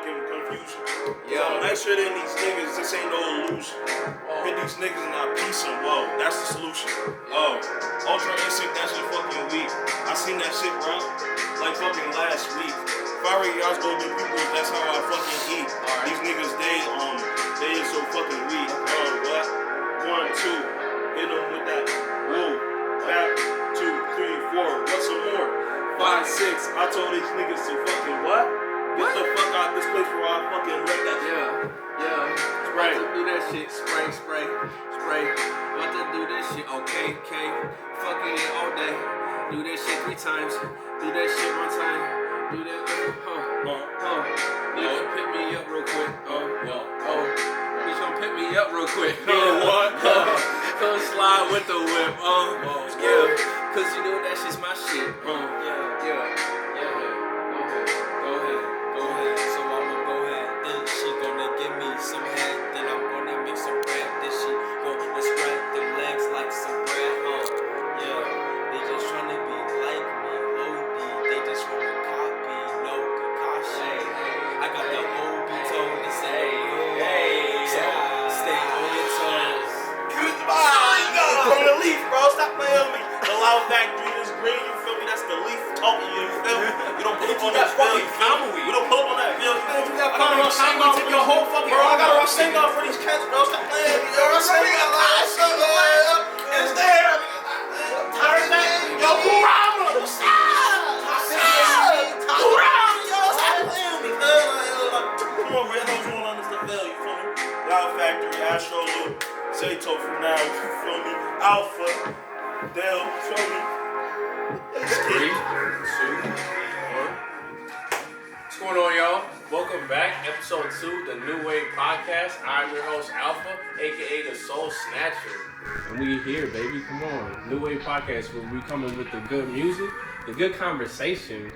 fucking confusion. Yo, nicer than these niggas, this ain't no illusion. Hit these niggas and I peace and whoa, that's the solution. Ultra Instinct, that shit fucking weak. I seen that shit, bro, like fucking last week. If I were y'all go to people, that's how I fucking eat. These niggas, they is so fucking weak. What? 1, 2, hit them with that. Whoa, back, 2, 3, 4. What's some more? 5, 6. I told these niggas to fucking what? Get the fuck out this place before I fucking wreck that shit. Spray. About to do that shit. Spray. About to do this shit. Okay. Fucking it all day. Do that shit 3 times. Do that shit 1 time. Do that. Nigga, pick me up real quick. Bitch, gon' pick me up real quick. What? Come slide with the whip. Cause you know that shit's my shit. Go ahead. So I'ma go ahead. Then she gonna give me some head. Then I'm gonna make some bread. Then she gonna spread them legs like some bread. They just tryna be like me. OD. They just wanna copy. No concoction. I got the OB tone to say. So stay on your toes. Goodbye. From the leaf, bro. Stop playing with me. The loud factory is green. You feel me? That's the leaf talking. You feel me? You don't pull up on that bill. You feel me? You don't pull up on that bill. You got to run Shanghai for your whole fucking. Bro, I gotta run Shanghai for these cats, bro. Stop playing with me. Yo, I'm saying it's there. Turn that. Yo, Kurama. Come on, man. Don't you want to understand the you feel me? Loud Factory, AstroLou, Zato for now, you feel me? Alpha, Dell, you feel me? 3, 2, 1. What's going on, y'all? Welcome back, episode 2, the NUWAVE podcast. I'm your host, Alpha, aka the Soul Snatcher. And we here, baby. Come on. NUWAVE podcast, where we coming with the good music, the good conversation,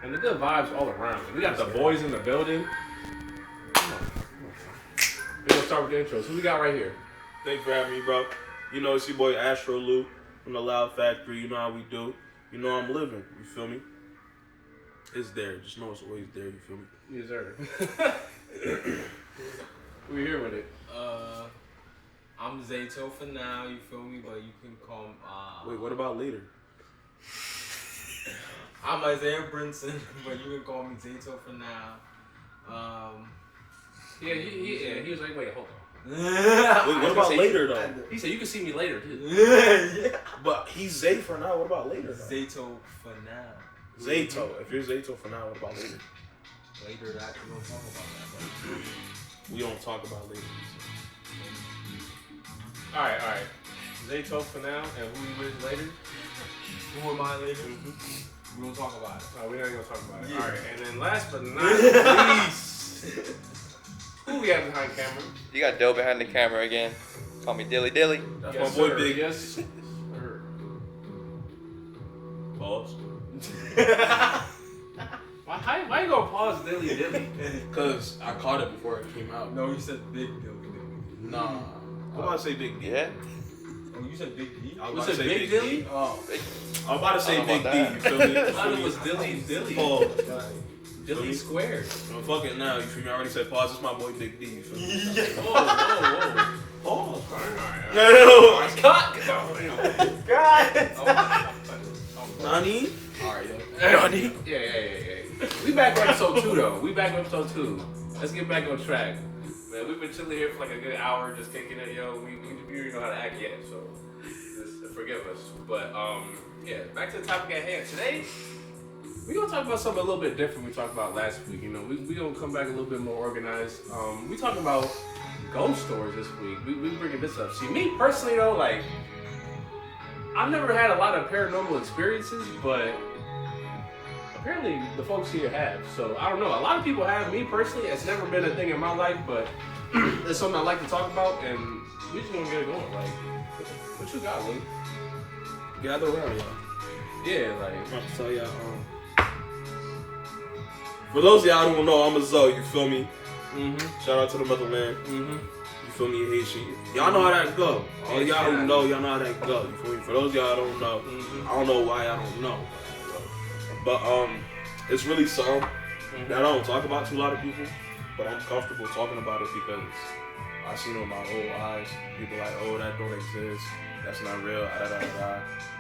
and the good vibes all around. We got the boys in the building. We're gonna start with the intros. Who we got right here? Thanks for having me, bro. You know, it's your boy AstroLou from the Loud Factory. You know how we do. You know I'm living. You feel me? It's there. Just know it's always there. You feel me? Yes, sir. We here with it. I'm Zato for now, you feel me? But you can call him, Wait, what about later? I'm Isaiah Brinson, but you can call me Zato for now. He was like, wait, hold on. Wait, what about later, though? He said, you can see me later, too. Yeah. But he's Zay for now. What about later, though? Zato for now. Zato. If you're Zato for now, what about later? Later, that we don't talk about that, bro. We don't talk about later. Alright. Zato for now, and who we with later? Who am I later? We don't talk about it. Oh, we ain't gonna talk about it. Yeah. Alright, and then last but not least, who we got behind camera? You got Doe behind the camera again. Call me Dilly Dilly. That's Yes, my boy sir. Big. Yes, sir. Pause. Why you gonna pause dilly? Because I caught it before it came out. No, you said Big Dilly. Nah. I'm about to say Big D. Yeah? Oh, you said Big D? I was Was about to it say Big Big Dilly? D. Oh. I'm about to say I don't know Big D. about You feel me? I thought it was dilly. Pause. Dilly squared. I'm fucking now. You feel me? I already said pause. It's my boy Big D. You feel me? Whoa. Pause. No. Cut. Nani? Alright, yo. Yeah. We back with episode 2 though. Let's get back on track. Man, we've been chilling here for like a good hour, just kicking it, yo. We don't even know how to act yet, so just forgive us. But yeah, back to the topic at hand. Today, we gonna talk about something a little bit different we talked about last week. You know, we gonna come back a little bit more organized. We talking about ghost stories this week. We bringing this up. See, me personally though, like, I've never had a lot of paranormal experiences, but apparently the folks here have. So I don't know. A lot of people have. Me personally, it's never been a thing in my life, but it's something I like to talk about, and we just gonna get it going. Like, what you got, Luke? Gather around, y'all. Yeah, like. I'm about to tell y'all. For those of y'all who don't know, I'm a Zoe. You feel me? Shout out to the motherland. You feel me? Haitian. Y'all know how that go. All y'all who know, y'all know how that go. You feel me? For those of y'all who don't know, I don't know why I don't know. But it's really something that I don't talk about to a lot of people. but I'm comfortable talking about it because I seen it with my old eyes. People like, oh, that don't exist. That's not real.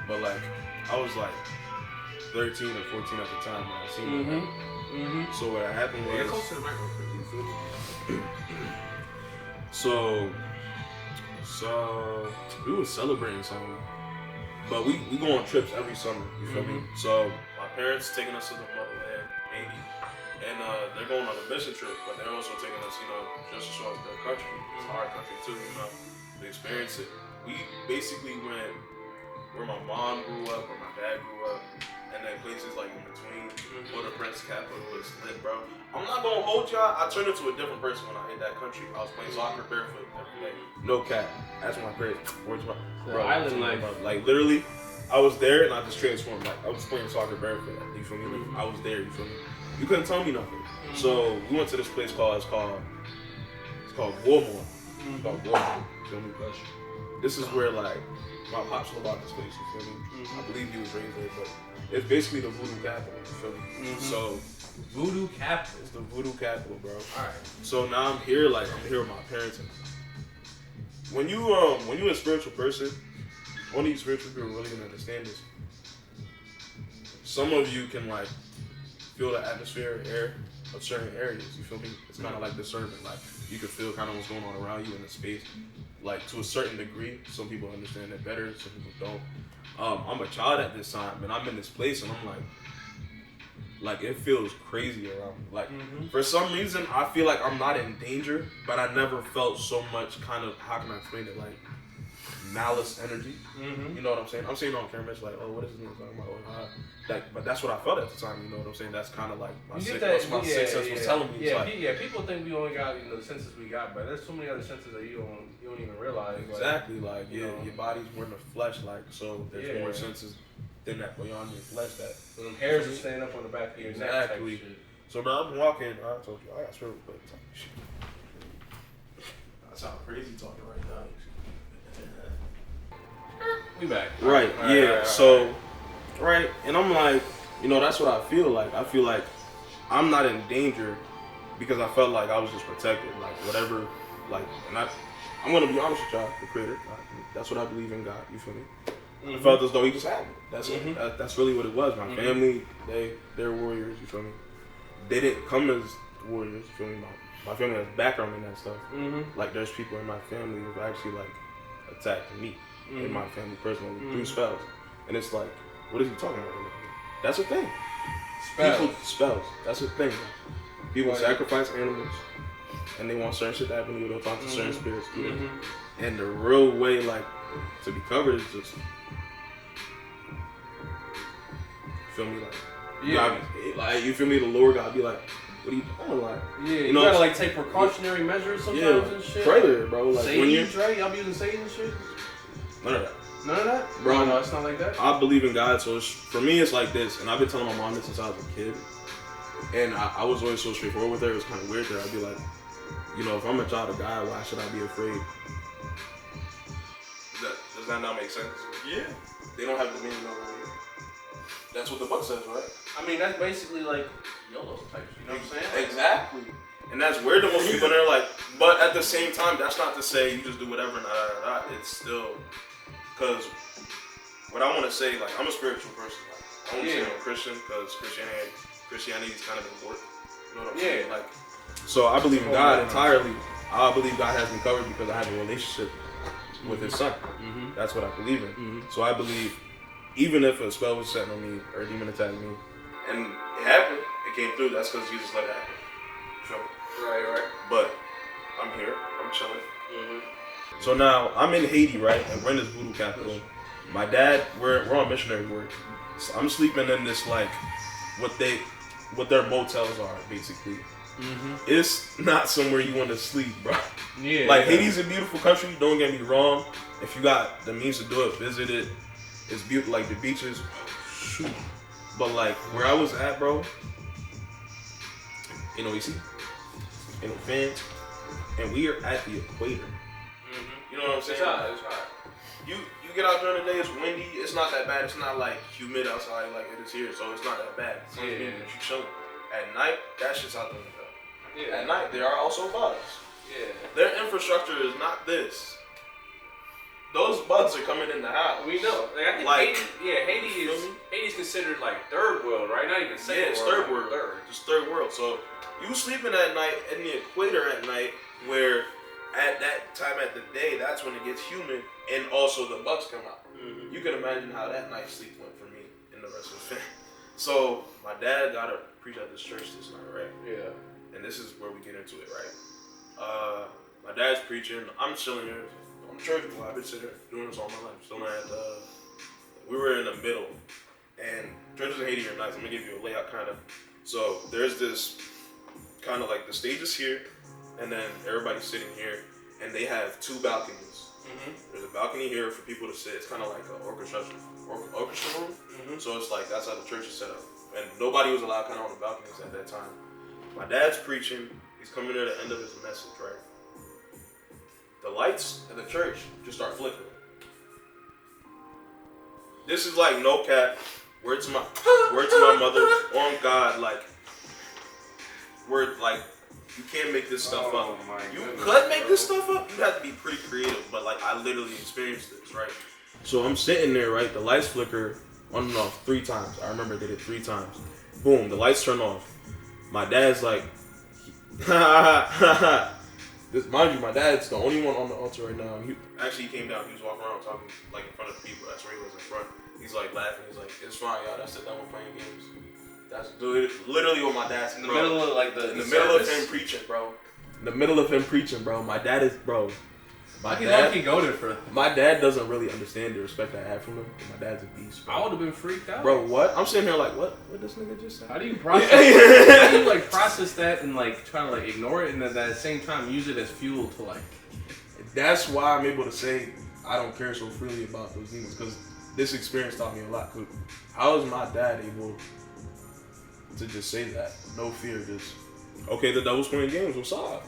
But like, I was like 13 or 14 at the time when I seen it. So what happened was, so we was celebrating something, but we go on trips every summer. You feel me? So my parents taking us to the motherland, Haiti, and they're going on a mission trip, but they're also taking us, just to show us their country. It's our country too, to experience it. We basically went where my mom grew up, where my dad grew up, and then places like in between. Port-au-Prince capital was lit, bro. I'm not gonna hold y'all. I turned into a different person when I hit that country. I was playing soccer barefoot every day. No cap. That's my crazy. Where's my bro? Island life. Like literally, I was there and I just transformed. Like I was playing soccer barefoot. You feel me? Like, I was there. You feel me? You couldn't tell me nothing. So we went to this place called Walmart. It's called Walmart. You feel me? This is where like my pops know about this place. You feel me? I believe he was raised there, but it's basically the voodoo capital. You feel me? So voodoo capital. It's the voodoo capital, bro. All right. So now I'm here with my parents. And when you a spiritual person, only spiritual people really gonna understand this. Some of you can like feel the atmosphere, air of certain areas. You feel me? It's kind of like discernment. Like you can feel kind of what's going on around you in the space. Like to a certain degree, some people understand it better, some people don't. I'm a child at this time, and I'm in this place, and I'm like it feels crazy around me. Like for some reason, I feel like I'm not in danger, but I never felt so much kind of, how can I explain it, like malice energy. You know what I'm saying? I'm saying on camera, it's like, oh, what is this nigga talking about? But that's what I felt at the time. You know what I'm saying? That's kind of like my sixth sense was telling me. People think we only got the senses we got, but there's so many other senses that you don't even realize. Exactly, like your body's more in the flesh, like so. There's more senses than that beyond your flesh. That them hairs are standing up on the back of your neck. Exactly. So bro, I'm walking. I told you, I got spiritual shit. I sound crazy talking right now. We back. Right, yeah. So, and I'm like, that's what I feel like. I feel like I'm not in danger because I felt like I was just protected. Like, whatever, like, and I'm going to be honest with y'all, the creator. That's what I believe in, God. You feel me? I felt as though he just had me. That's it. That's really what it was. My family, they're warriors, you feel me? They didn't come as warriors, you feel me? My family has background in that stuff. Like, there's people in my family who've actually, like, attacked me. In my family personally through spells, and it's like, what is he talking about? That's a thing. Spells. That's a thing. People sacrifice animals, and they want certain shit to happen to you. They'll talk to certain spirits, and the real way, like, to be covered is just, feel me, like, like you feel me. The Lord God be like, what are you doing? Like, you gotta like take precautionary measures sometimes and shit. Prayer, bro. Like sage, right? Y'all be using sage and shit. None of that. None of that? Bro, no, it's not like that. I believe in God, so for me it's like this, and I've been telling my mom this since I was a kid, and I was always so straightforward with her. It was kind of weird that I'd be like, if I'm a child of God, why should I be afraid? Does that not make sense? Yeah. They don't have dominion over me. That's what the book says, right? I mean, that's basically like YOLO type, you know what I'm saying? Exactly. And that's weird to most people, and they're like, but at the same time, that's not to say you just do whatever, it's still, because what I want to say, like, I'm a spiritual person. Like, I won't say I'm a Christian, because Christianity is kind of important. You know what I'm saying? Like, so I believe in God entirely. I believe God has me covered because I have a relationship with His Son. That's what I believe in. So I believe, even if a spell was set on me or a demon attacked me, and it happened, it came through, that's because Jesus let it happen. So, right. But I'm here. I'm chilling. So now I'm in Haiti, right? And we're in this voodoo capital. My dad, we're on missionary work. So I'm sleeping in this like what their motels are basically. It's not somewhere you want to sleep, bro. Like Haiti's a beautiful country. Don't get me wrong. If you got the means to do it, visit it. It's beautiful. Like the beaches, shoot. But like where I was at, bro. You know, AC. In a fence, and we are at the equator. You know what I'm saying? It's hot. You get out during the day, it's windy. It's not that bad. It's not like humid outside like it is here, so it's not that bad. It's you chilling. At night, that shit's out the window. At night, there are also bugs. Yeah. Their infrastructure is not this. Those bugs are coming in the house. We know. I think Haiti's considered like third world, right? Not even second world. Yeah, it's third world. Just third world. So you sleeping at night in the equator at night, where at that time at the day, that's when it gets humid, and also the bugs come out. You can imagine how that night's sleep went for me and the rest of the family. So my dad got to preach at this church this night, right? Yeah. And this is where we get into it, right? My dad's preaching. I'm chilling here. I'm a church boy. I've been sitting here doing this all my life. So we were in the middle, and churches in Haiti are nice. I'm gonna give you a layout kind of. So there's this kind of like the stage is here, and then everybody's sitting here, and they have two balconies. There's a balcony here for people to sit. It's kind of like an orchestra room. So it's like that's how the church is set up, and nobody was allowed kind of on the balconies at that time. My dad's preaching. He's coming to the end of his message, right? The lights at the church just start flickering. This is like no cap. Word to my mother, on God, like you can't make this stuff up. You could make this stuff up. You have to be pretty creative, but like I literally experienced this, right? So I'm sitting there, right? The lights flicker on and off 3 times. I remember I did it 3 times. Boom, the lights turn off. My dad's like, this, mind you, my dad's the only one on the altar right now. He came down. He was walking around talking like in front of the people. That's where he was in front. He's like laughing. He's like, "It's fine, y'all. That's it. That we're playing games." That's literally what my dad's in the middle of like in the middle of him preaching, bro. In the middle of him preaching, bro. My dad is, bro. My dad doesn't really understand the respect I have from him. My dad's a beast, bro. I would have been freaked out, bro. What? I'm sitting here like, what this nigga just said? How do you process? How do you like process that and like try to like ignore it and at the same time use it as fuel to like? That's why I'm able to say I don't care so freely about those demons, because this experience taught me a lot. How is my dad able to just say that? No fear, just okay. The devil's playing games. What's up?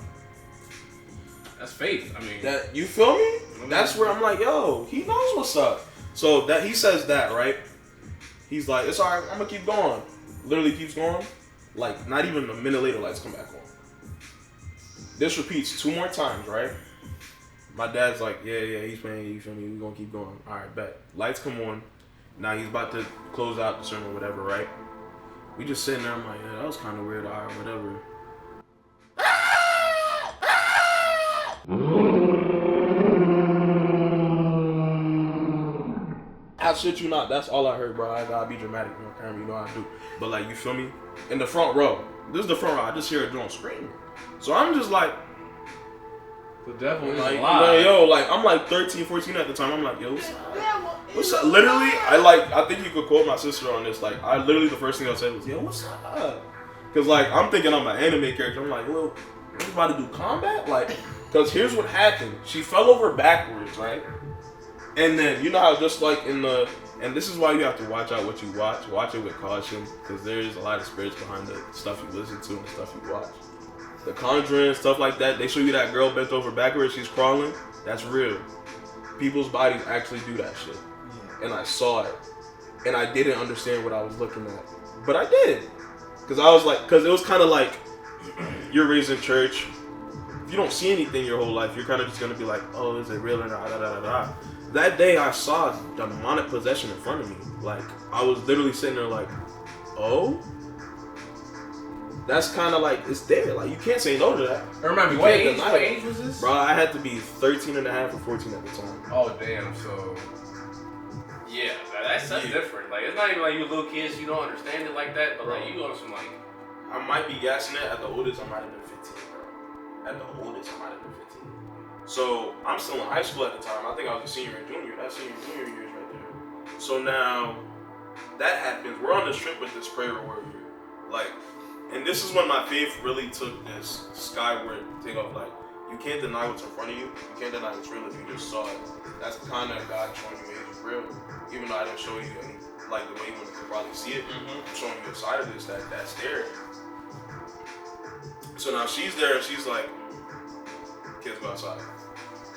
That's faith. I mean, that you feel me? That's where I'm like, yo, he knows what's up. So that he says that, right? He's like, it's alright, I'm gonna keep going. Literally keeps going. Like not even a minute later, lights come back on. This repeats 2 more times, right? My dad's like, yeah, he's playing. You feel me? We gonna keep going. All right, bet. Lights come on. Now he's about to close out the sermon, whatever, right? We just sitting there. I'm like, yeah, that was kind of weird. All right, whatever. I shit you not, that's all I heard, bro. I gotta be dramatic on camera, you know how I do. But like, you feel me? In the front row. This is the front row. I just hear it doing screaming. So I'm just like, the devil is like, alive. yo, like I'm like 13, 14 at the time. I'm like, yo, what's up? Literally, I think you could quote my sister on this. Like, I literally the first thing I said was, yo, what's up? Cause like I'm thinking I'm an anime character. I'm like, well, we're about to do combat, like. Cause here's what happened. She fell over backwards, right? And then you know how just like and this is why you have to watch out what you watch. Watch it with caution, because there's a lot of spirits behind the stuff you listen to and the stuff you watch. The Conjuring, stuff like that. They show you that girl bent over backwards. She's crawling. That's real. People's bodies actually do that shit. And I saw it, and I didn't understand what I was looking at, but I did, because I was like, because it was kind of like you're raised in church. If you don't see anything your whole life, you're kind of just gonna be like, oh, is it real or not? That day I saw demonic possession in front of me. Like, I was literally sitting there like, oh? That's kind of like, it's there. Like, you can't say no to that. I remember, what age was this? Bro, I had to be 13 and a half or 14 at the time. Oh, damn, so... Yeah, that's different. Like, it's not even like you little kids, you don't understand it like that, but like, you on some like... I might be gassing it. At the oldest, I might have been 15, bro. At the oldest, I might have been 15. So I'm still in high school at the time. I think I was a senior and junior. That's senior and junior years right there. So now that happens. We're on this trip with this prayer warrior. Like, and this is when my faith really took this skyward takeoff. Like, you can't deny what's in front of you. You can't deny what's real if you just saw it. That's the kind of God showing you it's real. Even though I didn't show you any, like the way you want to probably see it. I'm showing you a side of this that's there. So now she's there and she's like, kids go outside.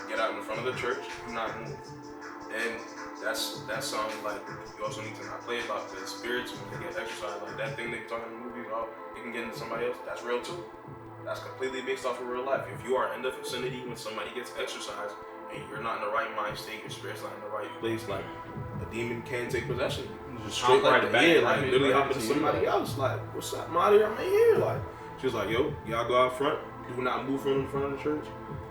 Get out in front of the church, do not move. And that's something like you also need to not play about, because spirits, when they get exercised, like that thing they talking in the movies, oh, it can get into somebody else, that's real too. that's completely based off of real life. If you are in the vicinity when somebody gets exercised and you're not in the right mind state, your spirit's not in the right place, like a demon can take possession. You just straight like the bed, like literally hop into somebody else. Like, what's up, I'm out here, I'm in here. Like, she was like, yo, y'all go out front. Do not move from in front of the church.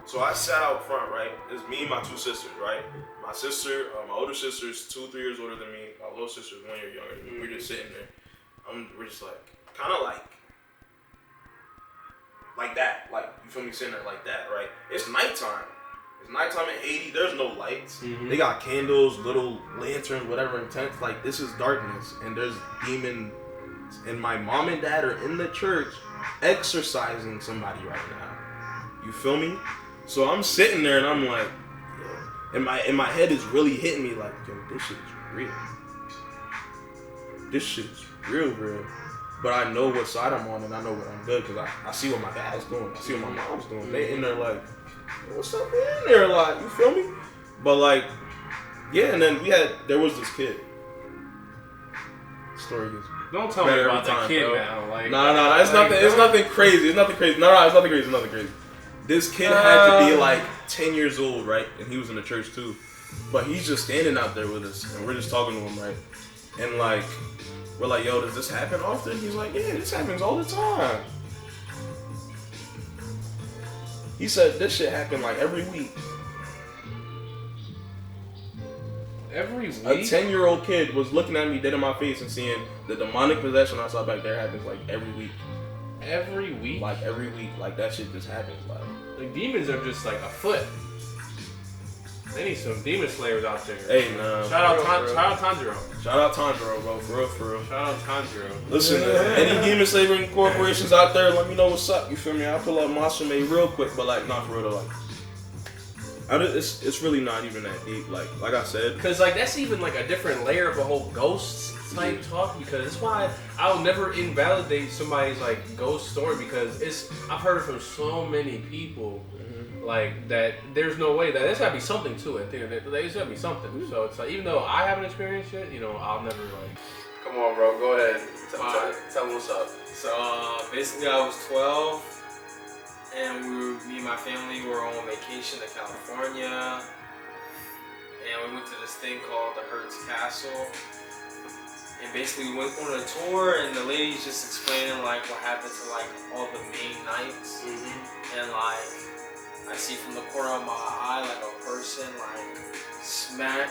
So I sat out front, right? It's me and my 2 sisters, right? My sister, my older sister is 2-3 years older than me. My little sister is 1 year younger than me. We're just sitting there. We're just like, kind of like that. Like, you feel me, sitting there like that, right? It's nighttime. It's nighttime in Haiti. There's no lights. Mm-hmm. They got candles, little lanterns, whatever in tents. Like, this is darkness. And there's demons. And my mom and dad are in the church exorcising somebody right now. You feel me? So I'm sitting there and I'm like, yo, and my head is really hitting me like, yo, this shit is real. This shit is real. But I know what side I'm on and I know what I'm good because I see what my dad's doing. I see what my mom's doing. They in there like, what's up in there? Like, you feel me? But like, yeah, and then there was this kid. Story is don't tell me about that kid, bro. Now. Like, no, it's nothing. It's nothing crazy. It's nothing crazy. No, it's nothing crazy. It's nothing crazy. This kid had to be like 10 years old, right? And he was in the church too. But he's just standing out there with us, and we're just talking to him, right? And like, we're like, yo, does this happen often? He's like, yeah, this happens all the time. He said this shit happened like every week. Every week? A 10-year-old kid was looking at me dead in my face and seeing the demonic possession I saw back there happens like every week. Every week? Like every week. Like that shit just happens. Like demons are just like afoot. They need some demon slayers out there. Hey, nah. Shout out Tanjiro. Shout out Tanjiro, bro. For real. Shout out Tanjiro. Listen, any demon slayer corporations out there, let me know what's up. You feel me? I'll pull up Monster Maid real quick, but like not for real though. Like, it's really not even that deep. Like I said. Cause like that's even like a different layer of a whole ghost type talk. Because that's why I'll never invalidate somebody's like ghost story because I've heard it from so many people. Like that, there's no way that there's gotta be something to it. There's gotta be something. So it's like even though I haven't experienced it, you know, I'll never like. Come on, bro. Go ahead. Tell them what's up. So basically, I was 12, and me and my family were on vacation to California, and we went to this thing called the Hertz Castle. And basically, we went on a tour, and the lady's just explaining like what happened to like all the main nights, and like. I see from the corner of my eye like a person like smack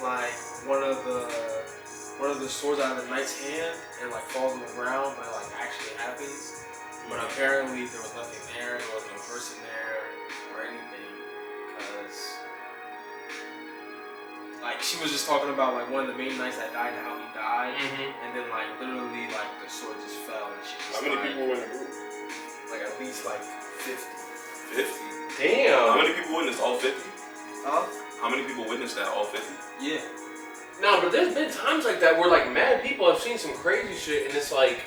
like one of the swords out of the knight's hand and like falls on the ground, but it like actually happens. But apparently there was nothing there. There was no person there or anything because like she was just talking about like one of the main knights that died and how he died, and then like literally like the sword just fell and she just. How many people were in the group? Like at least like 50. 50? Damn. How many people witnessed all 50? Huh? How many people witnessed that all 50? Yeah. No, but there's been times like that where like mad people have seen some crazy shit and it's like,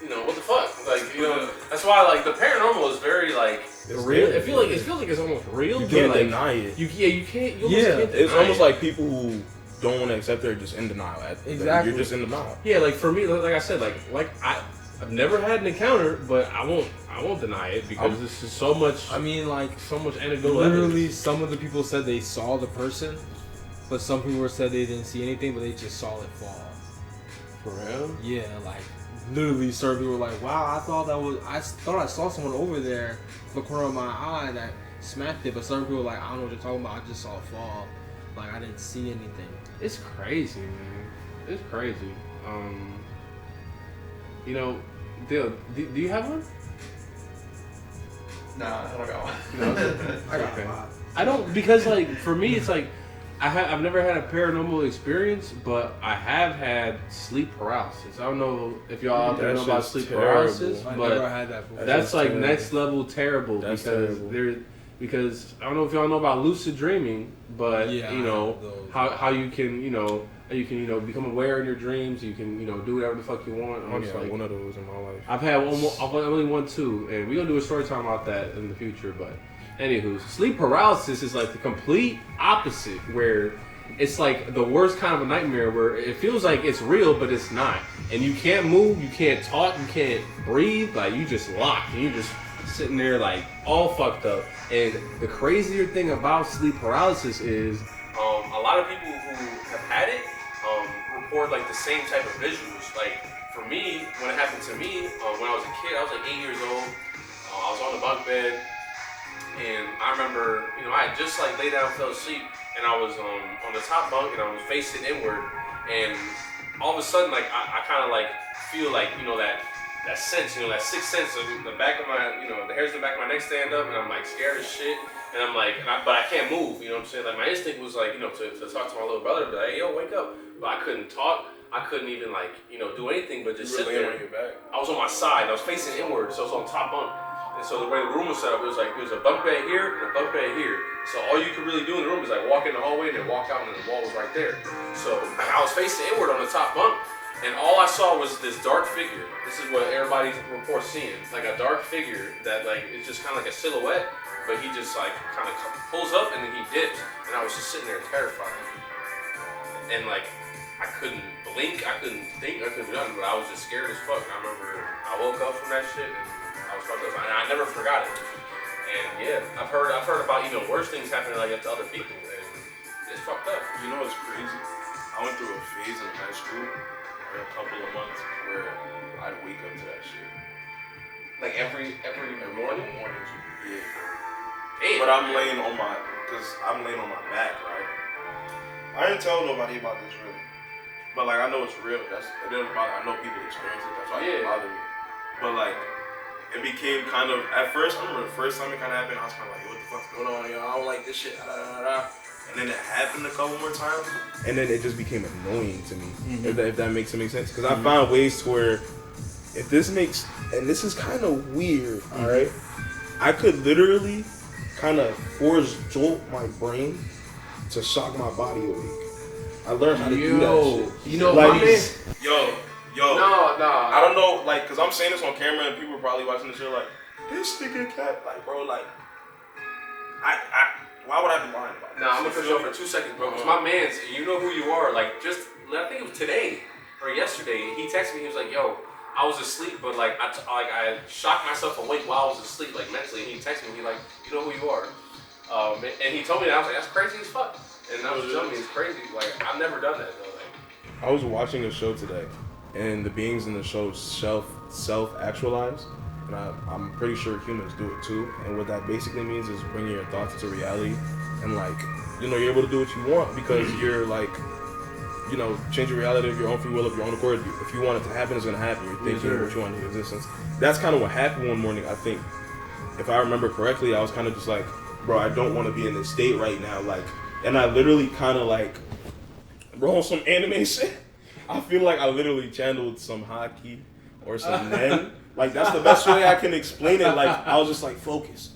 you know, what the fuck? Like, you know, that's why like the paranormal is very like it's real. It feels like it's almost real. You can't like, deny it. You can't. It's almost like people who don't want to accept it are just in denial. Exactly. You're just in denial. Yeah, like for me, like I said, like I've never had an encounter, but I won't deny it because this is so much. I mean, like so much anecdotal. Literally, evidence. some of the people said they saw the person, but some people said they didn't see anything, but they just saw it fall. For real? Yeah, like literally, certain people were like, "Wow, I thought I saw someone over there, the corner of my eye that smacked it," but certain people were like, "I don't know what you're talking about. I just saw it fall. Like I didn't see anything." It's crazy, man. It's crazy. You know, do you have one? Nah, I don't got one. No? I got one. I don't, because like for me it's like I've never had a paranormal experience, but I have had sleep paralysis. I don't know if y'all out there know about sleep paralysis, I but never had that before. that's like terrible. next level terrible because I don't know if y'all know about lucid dreaming, but Yeah, you know I have how you can become aware in your dreams. You can do whatever the fuck you want. I only had one of those in my life. I've had only one too, and we're gonna do a story time about that in the future. But anywho, sleep paralysis is like the complete opposite, where it's like the worst kind of a nightmare, where it feels like it's real, but it's not, and you can't move, you can't talk, you can't breathe, like you just locked, and you just sitting there like all fucked up. And the crazier thing about sleep paralysis is A lot of people who have had it report like the same type of visuals. Like for me, when it happened to me, when I was a kid, I was like 8 years old. I was on the bunk bed, and I remember, I had just like laid down, fell asleep, and I was on the top bunk, and I was facing inward, and all of a sudden, like I kind of like feel like that sense, that sixth sense of the back of my, the hairs in the back of my neck stand up, and I'm like scared as shit. And I'm like, but I can't move, you know what I'm saying? Like my instinct was like, to talk to my little brother, be like, hey, yo, wake up. But I couldn't talk. I couldn't even like, do anything but just sit there. On your back. I was on my side. I was facing inward, so I was on top bunk. And so the way the room was set up, it was a bunk bed here and a bunk bed here. So all you could really do in the room is like walk in the hallway and then walk out, and the wall was right there. So I was facing inward on the top bunk, and all I saw was this dark figure. This is what everybody reports seeing. Like a dark figure that like is just kind of like a silhouette. But he just like kind of pulls up and then he dips, and I was just sitting there terrified. And like I couldn't blink, I couldn't think, I couldn't do nothing, but I was just scared as fuck. And I remember I woke up from that shit and I was fucked up. And I never forgot it. And yeah, I've heard about even worse things happening like to other people, and it's fucked up. You know what's crazy? I went through a phase in high school for a couple of months where I'd wake up to that shit. Like every morning? Mornings. Yeah. Damn. But I'm laying on my back, right? I didn't tell nobody about this really, but like I know it's real. It doesn't bother. I know people experience it. That's why it didn't bother me. But like, it became kind of at first. I remember the first time it kind of happened. I was kind of like, what the fuck's going on? I don't like this shit. And then it happened a couple more times, and then it just became annoying to me. If that makes any sense, because I found ways to where if this makes, and this is kind of weird, all right, I could literally kind of force jolt my brain to shock my body awake. I learned how to do that shit. Like, my man, yo, No. I don't know, like, cause I'm saying this on camera and people are probably watching this shit like, this nigga cat, like, bro, like, why would I be lying about this? Nah, I'm gonna cut you off for 2 seconds, bro. Cause my man's, you know who you are. Like, I think it was today or yesterday. He texted me. He was like, "Yo, I was asleep, but like I shocked myself awake while I was asleep, like mentally." And he texted me. He like, "You know who you are?" And he told me that. I was like, "That's crazy as fuck." And I was telling me it's crazy. Like I've never done that though. Like, I was watching a show today, and the beings in the show self-actualize. And I'm pretty sure humans do it too. And what that basically means is bringing your thoughts into reality. And like, you're able to do what you want because you're like, changing reality of your own free will, of your own accord. If you want it to happen, it's going to happen. You're thinking what you want into existence. That's kind of what happened one morning, I think. If I remember correctly, I was kind of just like, bro, I don't want to be in this state right now. Like, and I literally kind of like, bro, on some anime shit, I feel like I literally channeled some haki or some nen. Like, that's the best way I can explain it. Like, I was just like, focus.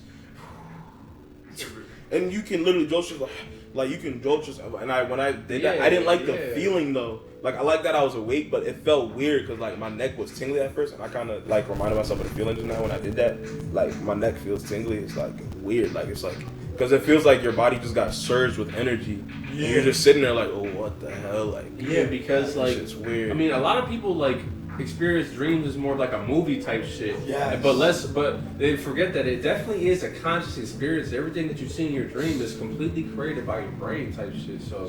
And you can literally jolt yourself. Like, you can jolt yourself. And when I did that, I didn't like the feeling, though. Like, I like that I was awake, but it felt weird because, like, my neck was tingly at first. And I kind of, like, reminded myself of the feeling just now when I did that. Like, my neck feels tingly. It's, like, weird. Like, it's like, because it feels like your body just got surged with energy. Yeah. And you're just sitting there like, oh, what the hell? Like, yeah, because, like, it's weird. I mean, a lot of people, like, experience dreams is more like a movie type shit. Yeah. But they forget that it definitely is a conscious experience. Everything that you see in your dream is completely created by your brain type shit. So,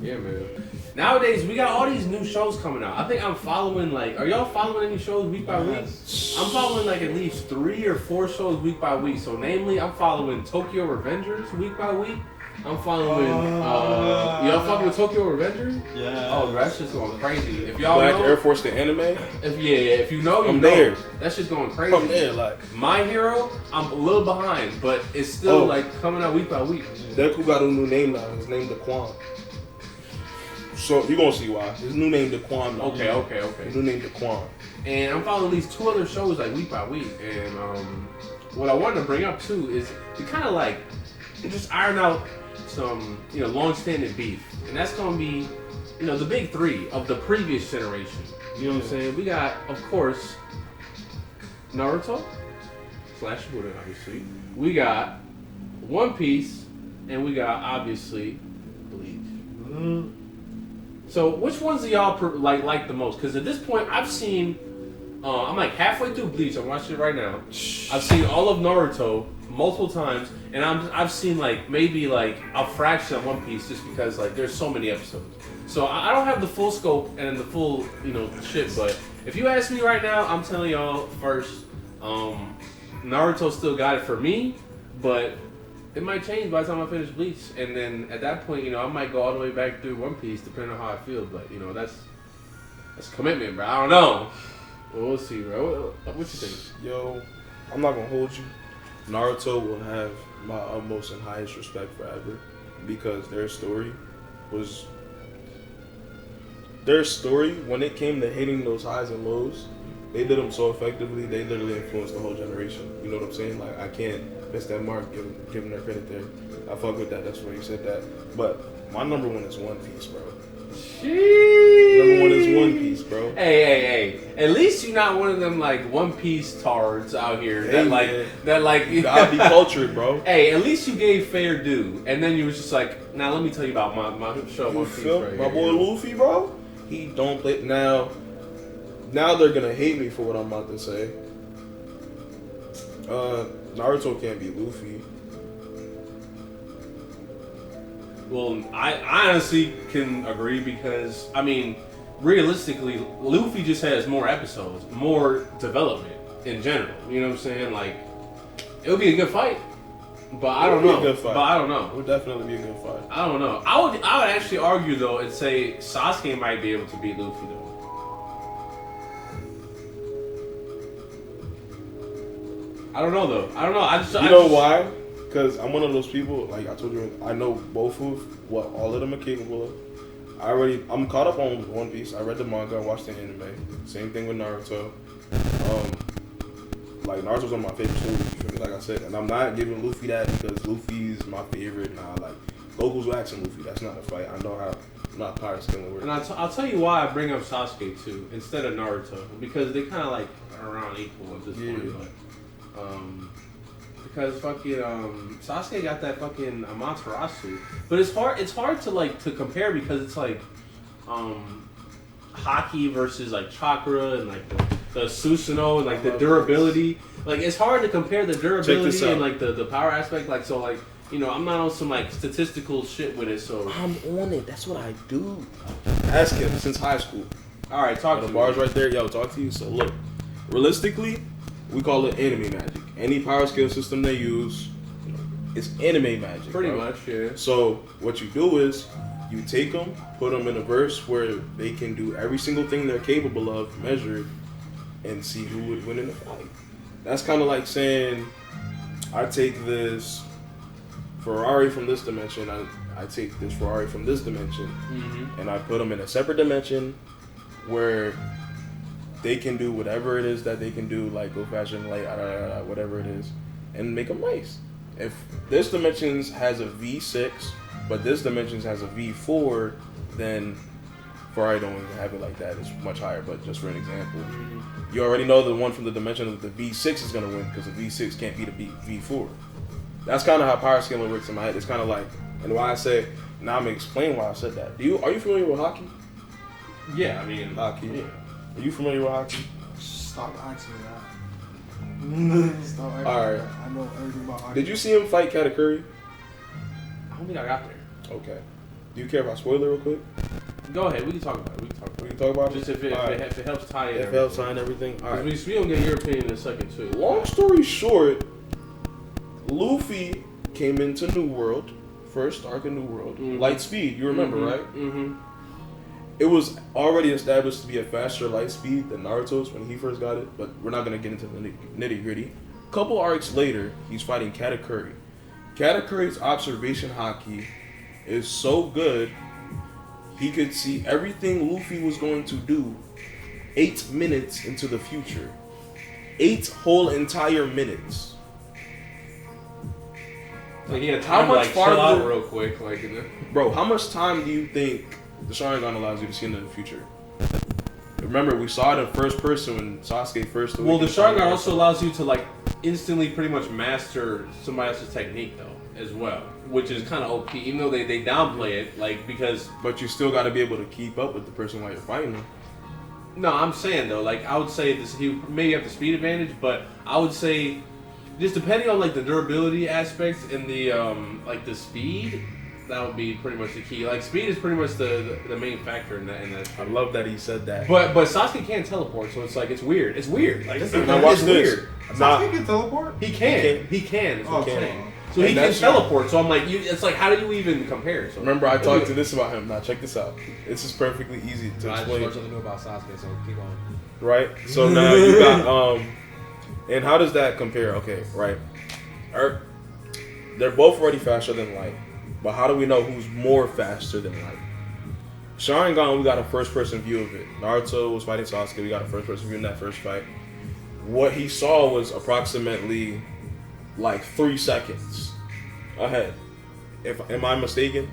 yeah, man. Nowadays, we got all these new shows coming out. I think I'm following, like, are y'all following any shows week by week? I'm following, like, at least 3 or 4 shows week by week. So, namely, I'm following Tokyo Revengers week by week. I'm following, y'all fucking with Tokyo Revengers? Yeah. Oh, that's just going crazy. If y'all Black know, Air Force, the anime? If you know, you I'm know. there. That's just going crazy. I'm there, like. My Hero, I'm a little behind, but it's still, like, coming out week by week. Deku got a new name now. His name Daquan. So, you're gonna see why. His new name Daquan now. Okay. His new name Daquan. And I'm following at least 2 other shows, like, week by week. And what I wanted to bring up, too, is to kind of, like, just iron out some, long-standing beef. And that's going to be, the big 3 of the previous generation. You know what I'm saying? We got, of course, Naruto / Shippuden, obviously. We got One Piece, and we got, obviously, Bleach. So, which ones do y'all like the most? Because at this point, I've seen I'm like halfway through Bleach. I'm watching it right now. I've seen all of Naruto multiple times, and I've seen like maybe like a fraction of One Piece just because like there's so many episodes. So I don't have the full scope and the full shit. But if you ask me right now, I'm telling y'all first, Naruto still got it for me, but it might change by the time I finish Bleach, and then at that point, I might go all the way back through One Piece depending on how I feel. But that's commitment, bro. I don't know. Well, we'll see, bro. What you think? Yo, I'm not gonna hold you. Naruto will have my utmost and highest respect forever because their story, when it came to hitting those highs and lows, they did them so effectively. They literally influenced the whole generation. You know what I'm saying? Like, I can't miss that mark, giving their credit there. I fuck with that. That's why you said that. But my number one is One Piece, bro. Number one is One Piece, bro. Hey. At least you're not one of them like One Piece tards out here that you gotta be cultured, bro. Hey, at least you gave fair due, and then you was just like, now let me tell you about my show One Piece right my boy Luffy, bro. He don't play now. Now they're gonna hate me for what I'm about to say. Naruto can't be Luffy. Well, I honestly can agree because, realistically, Luffy just has more episodes, more development in general. You know what I'm saying? Like, it would be a good fight, but I don't know. It would definitely be a good fight. I don't know. I would actually argue though and say Sasuke might be able to beat Luffy though. I don't know though. I know why? Because I'm one of those people, like I told you, I know both of what all of them are capable of. I'm caught up on One Piece. I read the manga, I watched the anime. Same thing with Naruto. Like Naruto's one of my favorite stories, like I said. And I'm not giving Luffy that because Luffy's my favorite. Nah, like Goku's waxing Luffy. That's not a fight. I know how. I'm not pirate skilling work. And I'll tell you why I bring up Sasuke too instead of Naruto, because they kind of like are around equal at this point. But, because fucking Sasuke got that fucking Amaterasu, but it's hard to compare because it's like Haki versus like chakra and like the Susanoo and like the durability. Like it's hard to compare the durability and like the power aspect. Like so like I'm not on some like statistical shit with it. So I'm on it. That's what I do. Ask him since high school. All right, talk to the bars right there. Yo, talk to you. So look, realistically, we call it anime magic. Any power skill system they use, it's anime magic. Pretty much, yeah. So what you do is you take them, put them in a verse where they can do every single thing they're capable of, measured, and see who would win in the fight. That's kind of like saying, I take this Ferrari from this dimension, I take this Ferrari from this dimension, and I put them in a separate dimension where they can do whatever it is that they can do, like go fashion, like whatever it is, and make them nice. If this dimensions has a V6, but this dimensions has a V4, then Ferrari don't even have it like that. It's much higher, but just for an example. You already know the one from the dimension of the V6 is going to win because the V6 can't beat a V4. That's kind of how power scaling works in my head. It's kind of like, and why I say, now I'm going to explain why I said that. Are you familiar with hockey? Yeah, hockey. Yeah. Are you familiar with hockey? Stop asking that. Stop asking All right. that. I know everything about hockey. Did you see him fight Katakuri? I don't think I got there. Okay. Do you care if I spoil it real quick? Go ahead. We can talk about it. We can talk about Just it? if it helps tie in. If it helps tie in everything. All right. We don't get your opinion in a second, too. Long story short, Luffy came into New World, first arc of New World. Light speed, you remember, right? Mm-hmm. It was already established to be a faster light speed than Naruto's when he first got it, but we're not going to get into the nitty gritty. A couple arcs later, he's fighting Katakuri. Katakuri's observation haki is so good, he could see everything Luffy was going to do 8 minutes into the future. 8 whole entire minutes. Like, yeah, how much farther? Chill out real quick, Bro, how much time do you think the Sharingan allows you to see into the future? Remember, we saw it in first person when Sasuke first. Well, the Sharingan also allows you to instantly pretty much master somebody else's technique though, as well, which is kind of OP. Even though they downplay it, because. But you still got to be able to keep up with the person while you're fighting them. No, I'm saying though, like I would say this, he maybe have the speed advantage, but I would say just depending on like the durability aspects and the like the speed, that would be pretty much the key. Like speed is pretty much the main factor in that. I love that he said that. But Sasuke can't teleport, so it's like it's weird. It's weird. Like Now watch it's this. weird. Nah, Sasuke can teleport? He can. He can. Is what I'm Okay. saying. So And he can that's- teleport. So I'm like, it's like, how do you even compare? So remember I talked to this about him. Now check this out. This is perfectly easy to I just explain. learned something new about Sasuke, so keep on. Right? So now you got and how does that compare? Okay, right. They're both already faster than light. But how do we know who's more faster than light? Sharingan, we got a first person view of it. Naruto was fighting Sasuke, we got a first person view in that first fight. What he saw was approximately like 3 seconds ahead. Am I mistaken?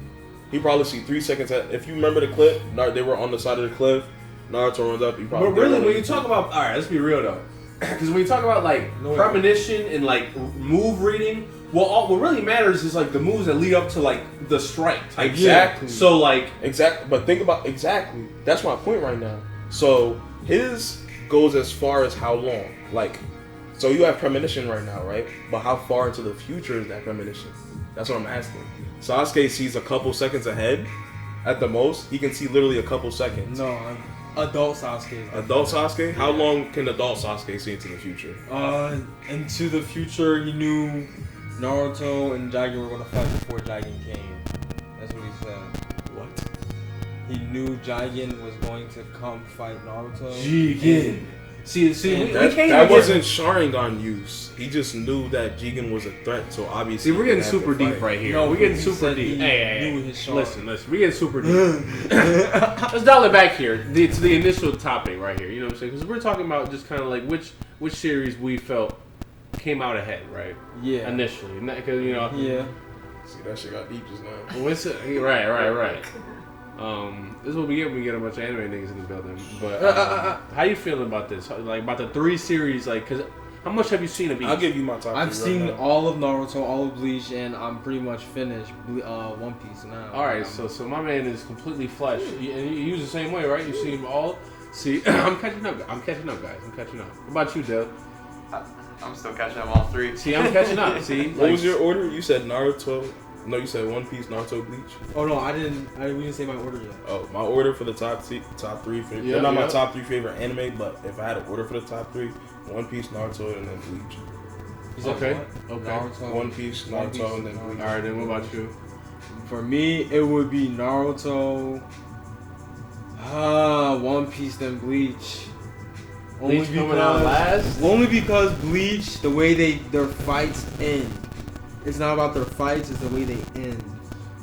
He probably see 3 seconds ahead. If you remember the clip, they were on the side of the cliff. Naruto runs up. But really, when you talk about, all right, let's be real though, because when you talk about like premonition and like move reading, what really matters is like the moves that lead up to like the strike. Like, exactly. Yeah. So like but think about exactly. That's my point right now. So his goes as far as how long? Like, so you have premonition right now, right? But how far into the future is that premonition? That's what I'm asking. Sasuke sees a couple seconds ahead, at the most. He can see literally a couple seconds. No, adult Sasuke. Adult Sasuke? How long can adult Sasuke see into the future? Into the future, he knew Naruto and Jigen were going to fight before Jigen came. That's what he said. What? He knew Jigen was going to come fight Naruto. Jigen. See, that wasn't Sharingan use. He just knew that Jigen was a threat, so obviously. See, we're getting he had to super deep fight. right here. No, we're getting he super said deep. he Hey, knew his listen. We're getting super deep. Let's dial it back here to the initial topic right here. You know what I'm saying? Because we're talking about just kind of like which series we felt came out ahead, right? Yeah. Initially, because you know. Yeah. See, that shit got deep just now. Right. This is what we get when we get a bunch of anime niggas in the building. But how you feeling about this? Like about the 3 series? Like, cause how much have you seen of each? I'll give you my top. I've 3 seen right now. all of Naruto, all of Bleach, and I'm pretty much finished One Piece now. All right, so my man is completely flesh, and you use the same way, right? You see them all. See, I'm catching up, guys. I'm catching up. What about you, Dale? I'm still catching up all 3. See, I'm catching up. See, What was your order? You said Naruto. No, you said One Piece, Naruto, Bleach. Oh no, we didn't say my order yet. Oh, my order for the top 3 favorite. Yeah, They're not my yeah. top 3 favorite anime, but if I had an order for the top 3, One Piece, Naruto, and then Bleach. He said Okay, what? okay. Naruto. One Piece, Naruto, and then Bleach. All right, then what about you? For me, it would be Naruto, One Piece, then Bleach. Bleach coming out last? Only because Bleach, the way their fights end. It's not about their fights, it's the way they end.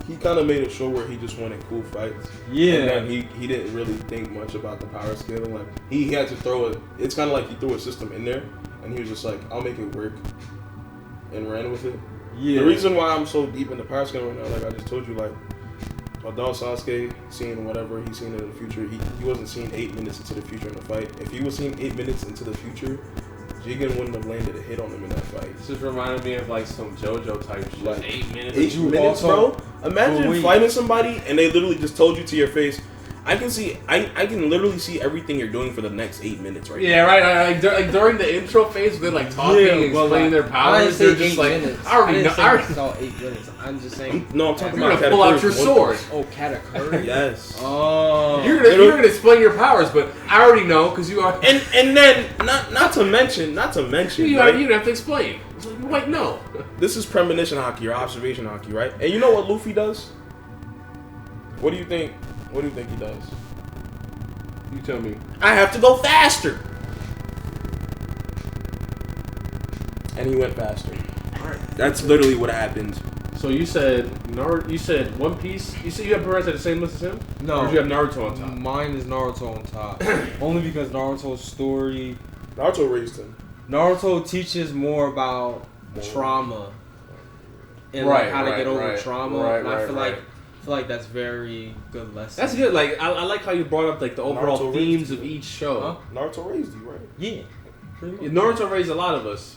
He kind of made it show where he just wanted cool fights. Yeah. And then he didn't really think much about the power scaling. Like, he had to throw it. It's kind of like he threw a system in there, and he was just like, I'll make it work, and ran with it. Yeah. The reason why I'm so deep in the power scaling right now, like I just told you, like, adult Sasuke seeing whatever he's seen in the future, he wasn't seeing 8 minutes into the future in the fight. If he was seeing 8 minutes into the future, Jigen wouldn't have landed a hit on him in that fight. This just reminded me of like some JoJo type shit. Like, 8 minutes. 8 you minutes, also- bro. Imagine wait. fighting somebody and they literally just told you to your face, I can literally see everything you're doing for the next 8 minutes right Yeah, right. Like during the intro phase, they're like talking and well, explaining their I powers. didn't They're say just 8 like, minutes. I already know. I didn't say it's all 8 minutes. I'm just saying. No, I'm talking You're about gonna pull out your Katakuri's sword. Oh, Katakuri? Yes. Oh. You're gonna explain your powers, but I already know because you are. And then not to mention, You right? don't have to explain. It's like, wait, no. This is premonition hockey or observation hockey, right? And you know what Luffy does? What do you think? What do you think he does? You tell me. I have to go faster. And he went faster. That's literally what happened. So you said You said One Piece. You said you have Perez at the same list as him. No. Or did you have Naruto on top? Mine is Naruto on top. Only because Naruto's story. Naruto raised him. Naruto teaches more about trauma. And Right, like how to right, get over right. trauma. Right, and I right, feel right. like that's very good lesson. That's good. Like I like how you brought up like the overall Naruto themes raised of you. each show. Huh? Naruto raised you, right? Yeah. Yeah, Naruto raised a lot of us,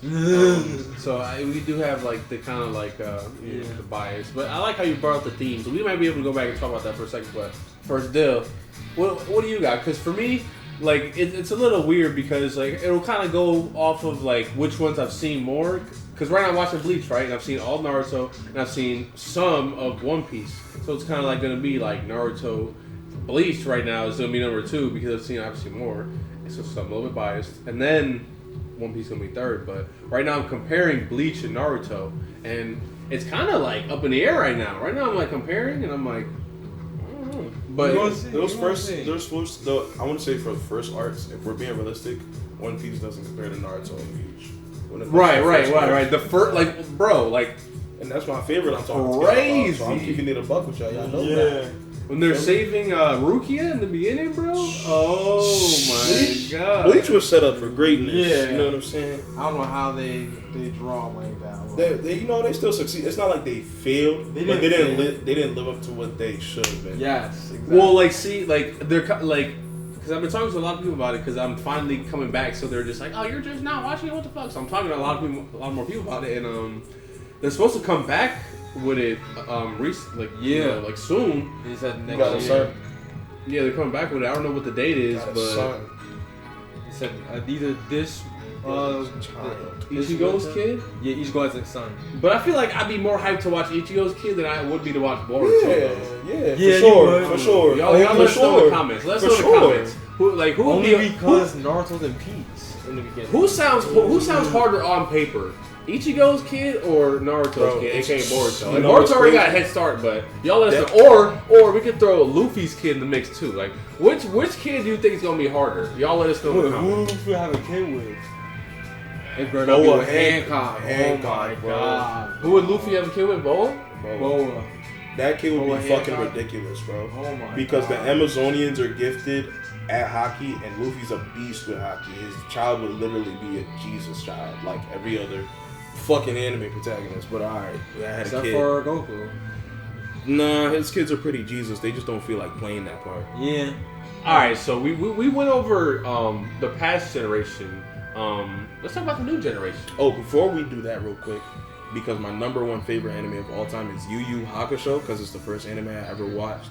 so we do have like the kind of like you know, the bias. But I like how you brought up the themes. We might be able to go back and talk about that for a second. But first, Dill, what do you got? Because for me, like it's a little weird because like it'll kind of go off of like which ones I've seen more. Because right now I'm watching Bleach, right? And I've seen all Naruto, and I've seen some of One Piece. So it's kind of like going to be like Naruto, Bleach right now is going to be number 2 because I've seen obviously more. So I'm a little bit biased. And then One Piece is going to be 3rd. But right now I'm comparing Bleach and Naruto. And it's kind of like up in the air right now. Right now I'm like comparing, and I'm like, I don't know. But those first, I want to say for the first arcs, if we're being realistic, One Piece doesn't compare to Naruto and Bleach. Right. The first, like, bro, like, and that's my favorite. I'm talking crazy. About, so I'm keeping it a buck with y'all. Y'all know that. When they're saving Rukia in the beginning, bro. Oh my god. Bleach was set up for greatness. Yeah. You know what I'm saying? I don't know how they draw like that. They still succeed. It's not like they failed, but they didn't live up to what they should have been. Yes. Exactly. Well, like, see, like they're like. Because I've been talking to a lot of people about it because I'm finally coming back, so they're just like, oh, you're just not watching it, what the fuck? So I'm talking to a lot more people about it, and they're supposed to come back with it, like soon. He said next year. Yeah, they're coming back with it. I don't know what the date is, but he said either this Ichigo's kid. Yeah, Ichigo has a son. But I feel like I'd be more hyped to watch Ichigo's kid than I would be to watch Boruto. Yeah, for sure. Y'all let us know in the comments. Let us know in the comments. Who only because Naruto's in peace in the beginning. Who sounds harder on paper? Ichigo's kid or Naruto's kid, aka Boruto? Like, Boruto already got a head start, but y'all let us know. Or we could throw Luffy's kid in the mix too. Like, which kid do you think is gonna be harder? Y'all let us know in the comments. Who have a kid with? It's gonna be with Hancock. Oh my god. Who would Luffy have a kid with? Boa? Boa. That kid would be fucking ridiculous, bro. Oh my because god. The Amazonians are gifted at hockey, and Luffy's a beast with hockey. His child would literally be a Jesus child, like every other fucking anime protagonist. But alright, I had Except a kid. for Goku. Nah, his kids are pretty Jesus. They just don't feel like playing that part. Yeah. Alright, so we went over the past generation. Let's talk about the new generation. Oh, before we do that real quick, because my number 1 favorite anime of all time is Yu Yu Hakusho, because it's the first anime I ever watched.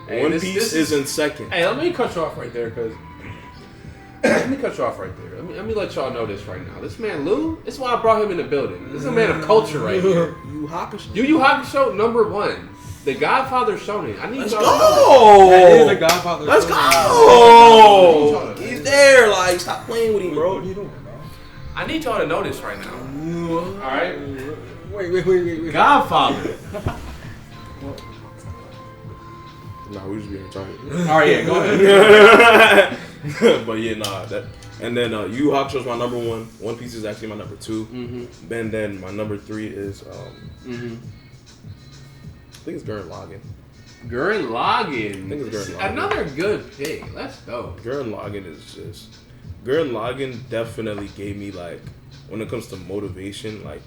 Hey, One Piece is in second. Hey, let me cut you off right there, because let me cut you off right there. Let me let y'all know this right now. This man Lou, this is why I brought him in the building. This is a man of culture right here. Yu Yu Hakusho. Yu Yu Hakusho, number 1. The Godfather Shonen. I need Let's y'all go! That is the Godfather. Let's Oh! go! He's there. Like, stop playing with him, bro. What are you doing, bro? I need y'all to know this right now. Alright? Wait. Godfather. Nah, we just being tired. Alright, yeah, go ahead. But yeah, nah. And then Yu Yu Hakusho is my number 1. One Piece is actually my number 2. Mm-hmm. And then my number 3 is I think it's Gurren Lagann. Gurren Lagann. I think it's Gurren Lagann. Another good pick. Let's go. Gurren Lagann definitely gave me, like, when it comes to motivation, like,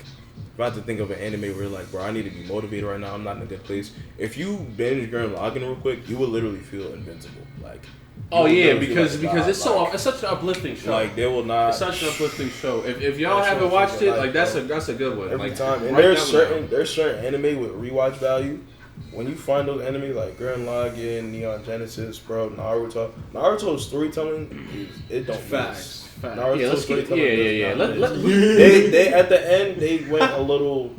if I had to think of an anime where like, bro, I need to be motivated right now, I'm not in a good place. If you binge Gurren Lagann real quick, you will literally feel invincible. Like, oh yeah, because it's such an uplifting show. Like, they will not. It's such an uplifting show. If y'all haven't watched it, like that's a good one. Every like, time. And right there's certain anime with rewatch value. When you find those anime like Gurren Lagann, Neon Genesis, bro, Naruto's storytelling it don't Facts. Naruto's storytelling they at the end they went a little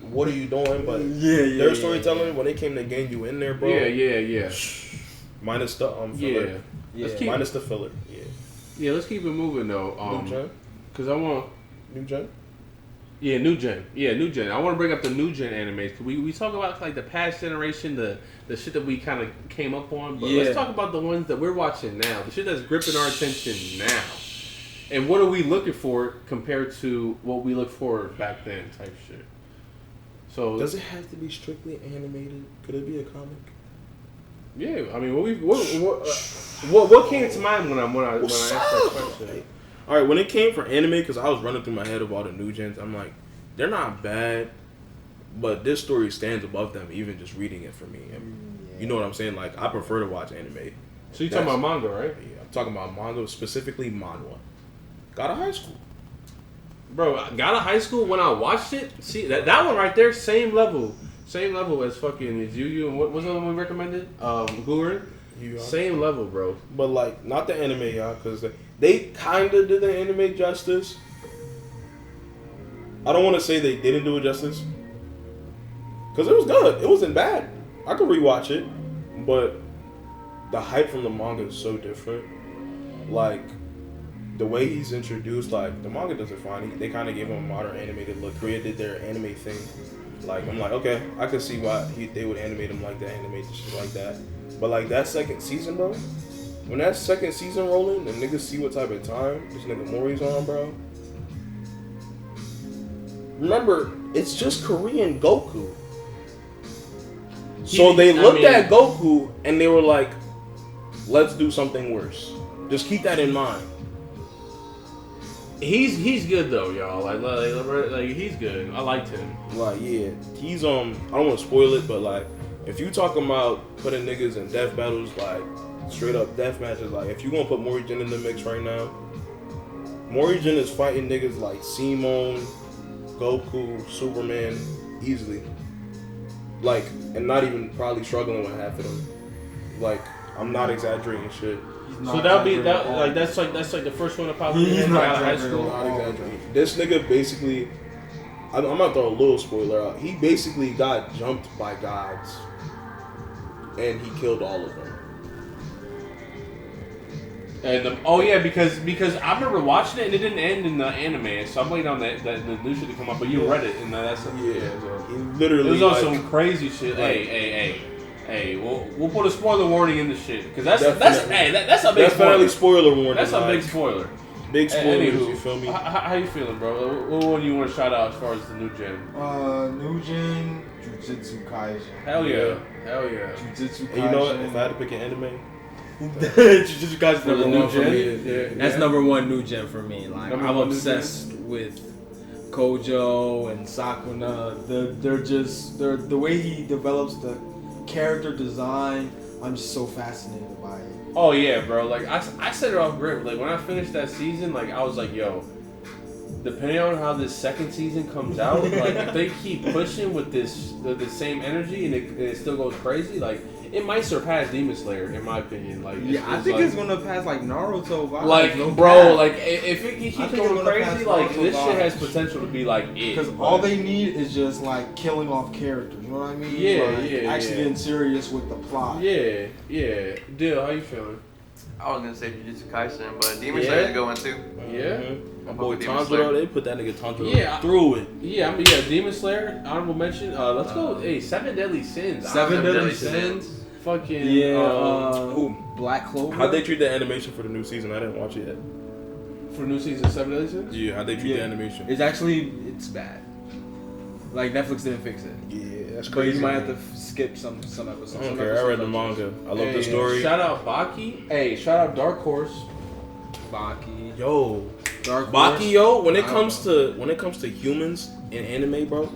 what are you doing? But their storytelling when they came to gain you in there, bro. Yeah. Minus the filler. Minus the filler. Yeah, let's keep it moving though. New gen? Cause I want New gen? Yeah, new gen. I want to bring up the new gen animes. We talk about like the past generation, the shit that we kind of came up on. But let's talk about the ones that we're watching now. The shit that's gripping our attention now. And what are we looking for compared to what we looked for back then type shit. So does it have to be strictly animated? Could it be a comic? Yeah, I mean, what came to mind when I asked that question? All right, when it came for anime, because I was running through my head of all the new gens, I'm like, they're not bad, but this story stands above them, even just reading it for me. You know what I'm saying? Like, I prefer to watch anime. So you're talking about manga, right? Yeah, I'm talking about manga, specifically manhwa. Got a high school. Bro, got a high school when I watched it. See, that one right there, same level as fucking Yu Yu. And what was the one we recommended? Gurren. Same level, bro. But like, not the anime, y'all, because they kind of did the anime justice. I don't want to say they didn't do it justice, because it was good. It wasn't bad. I could rewatch it, but the hype from the manga is so different. Like, the way he's introduced, like, the manga does it fine. They kind of gave him a modern animated look. Korea did their anime thing. Like, I'm like, okay, I can see why they would animate him like that, animate shit like that. But like that second season, bro, when that second season rolling and niggas see what type of time this nigga Mori's on, bro. Remember, it's just Korean Goku. So they looked at Goku and they were like, let's do something worse. Just keep that in mind. He's good though, y'all. Like he's good. I liked him. Like, yeah, he's I don't want to spoil it, but like, if you talking about putting niggas in death battles, like straight up death matches, like if you gonna put Morihjin in the mix right now, Morihjin is fighting niggas like Simone, Goku, Superman easily. Like, and not even probably struggling with half of them. Like, I'm not exaggerating shit. So that's like the first one to pop in out of high school. Not exaggerating. This nigga basically, I'm gonna throw a little spoiler out. He basically got jumped by gods, and he killed all of them. And because I remember watching it and it didn't end in the anime, so I'm waiting on the new shit to come up. But you read it and that's so he literally. It was on some crazy shit. Hey, we'll put a spoiler warning in the shit because that's a big definitely spoiler. Spoiler warning. That's a big spoiler. Big spoilers. You feel me? How you feeling, bro? What one do you want to shout out as far as the new gen? New gen, Jujutsu Kaisen. Hell yeah. Jujutsu Kaisen. And you know what? If I had to pick an anime, Jujutsu Kaisen number new one for gen? me. Yeah. That's number one new gen for me. Like, Number I'm one new obsessed with Kojo and Sakuna. They're the way he develops the character design. I'm just so fascinated by it. Oh yeah, bro. Like I said it off grip. Like when I finished that season, like I was like, yo, depending on how this second season comes out, like if they keep pushing with the same energy and it still goes crazy, like it might surpass Demon Slayer in my opinion. Like I think it's gonna pass like Naruto vibes. Like no bro, cap. like if it keeps going crazy, like this shit has potential to be like it. Because all they need is just like killing off characters. You know what I mean? Actually getting serious with the plot. Yeah. Dill, how you feeling? I was gonna say Jujutsu Kaisen, but Demon Slayer is going too. Yeah. My boy Tanjiro, they put that nigga Tanjiro through it. Yeah, Demon Slayer, honorable mention. Let's go. Hey, 7 Deadly Sins. Seven Deadly Sins. Fucking Black Clover. How'd they treat the animation for the new season? I didn't watch it yet. For new season 7 Deadly Sins? Yeah, how'd they treat the animation? It's bad. Like Netflix didn't fix it. Yeah, that's But crazy. you might have to skip some episodes. I don't care. I read the manga. I love the story. Shout out Baki. Hey, shout out Dark Horse. Baki. Yo, Dark Horse. Baki, yo. When it comes to humans in anime, bro,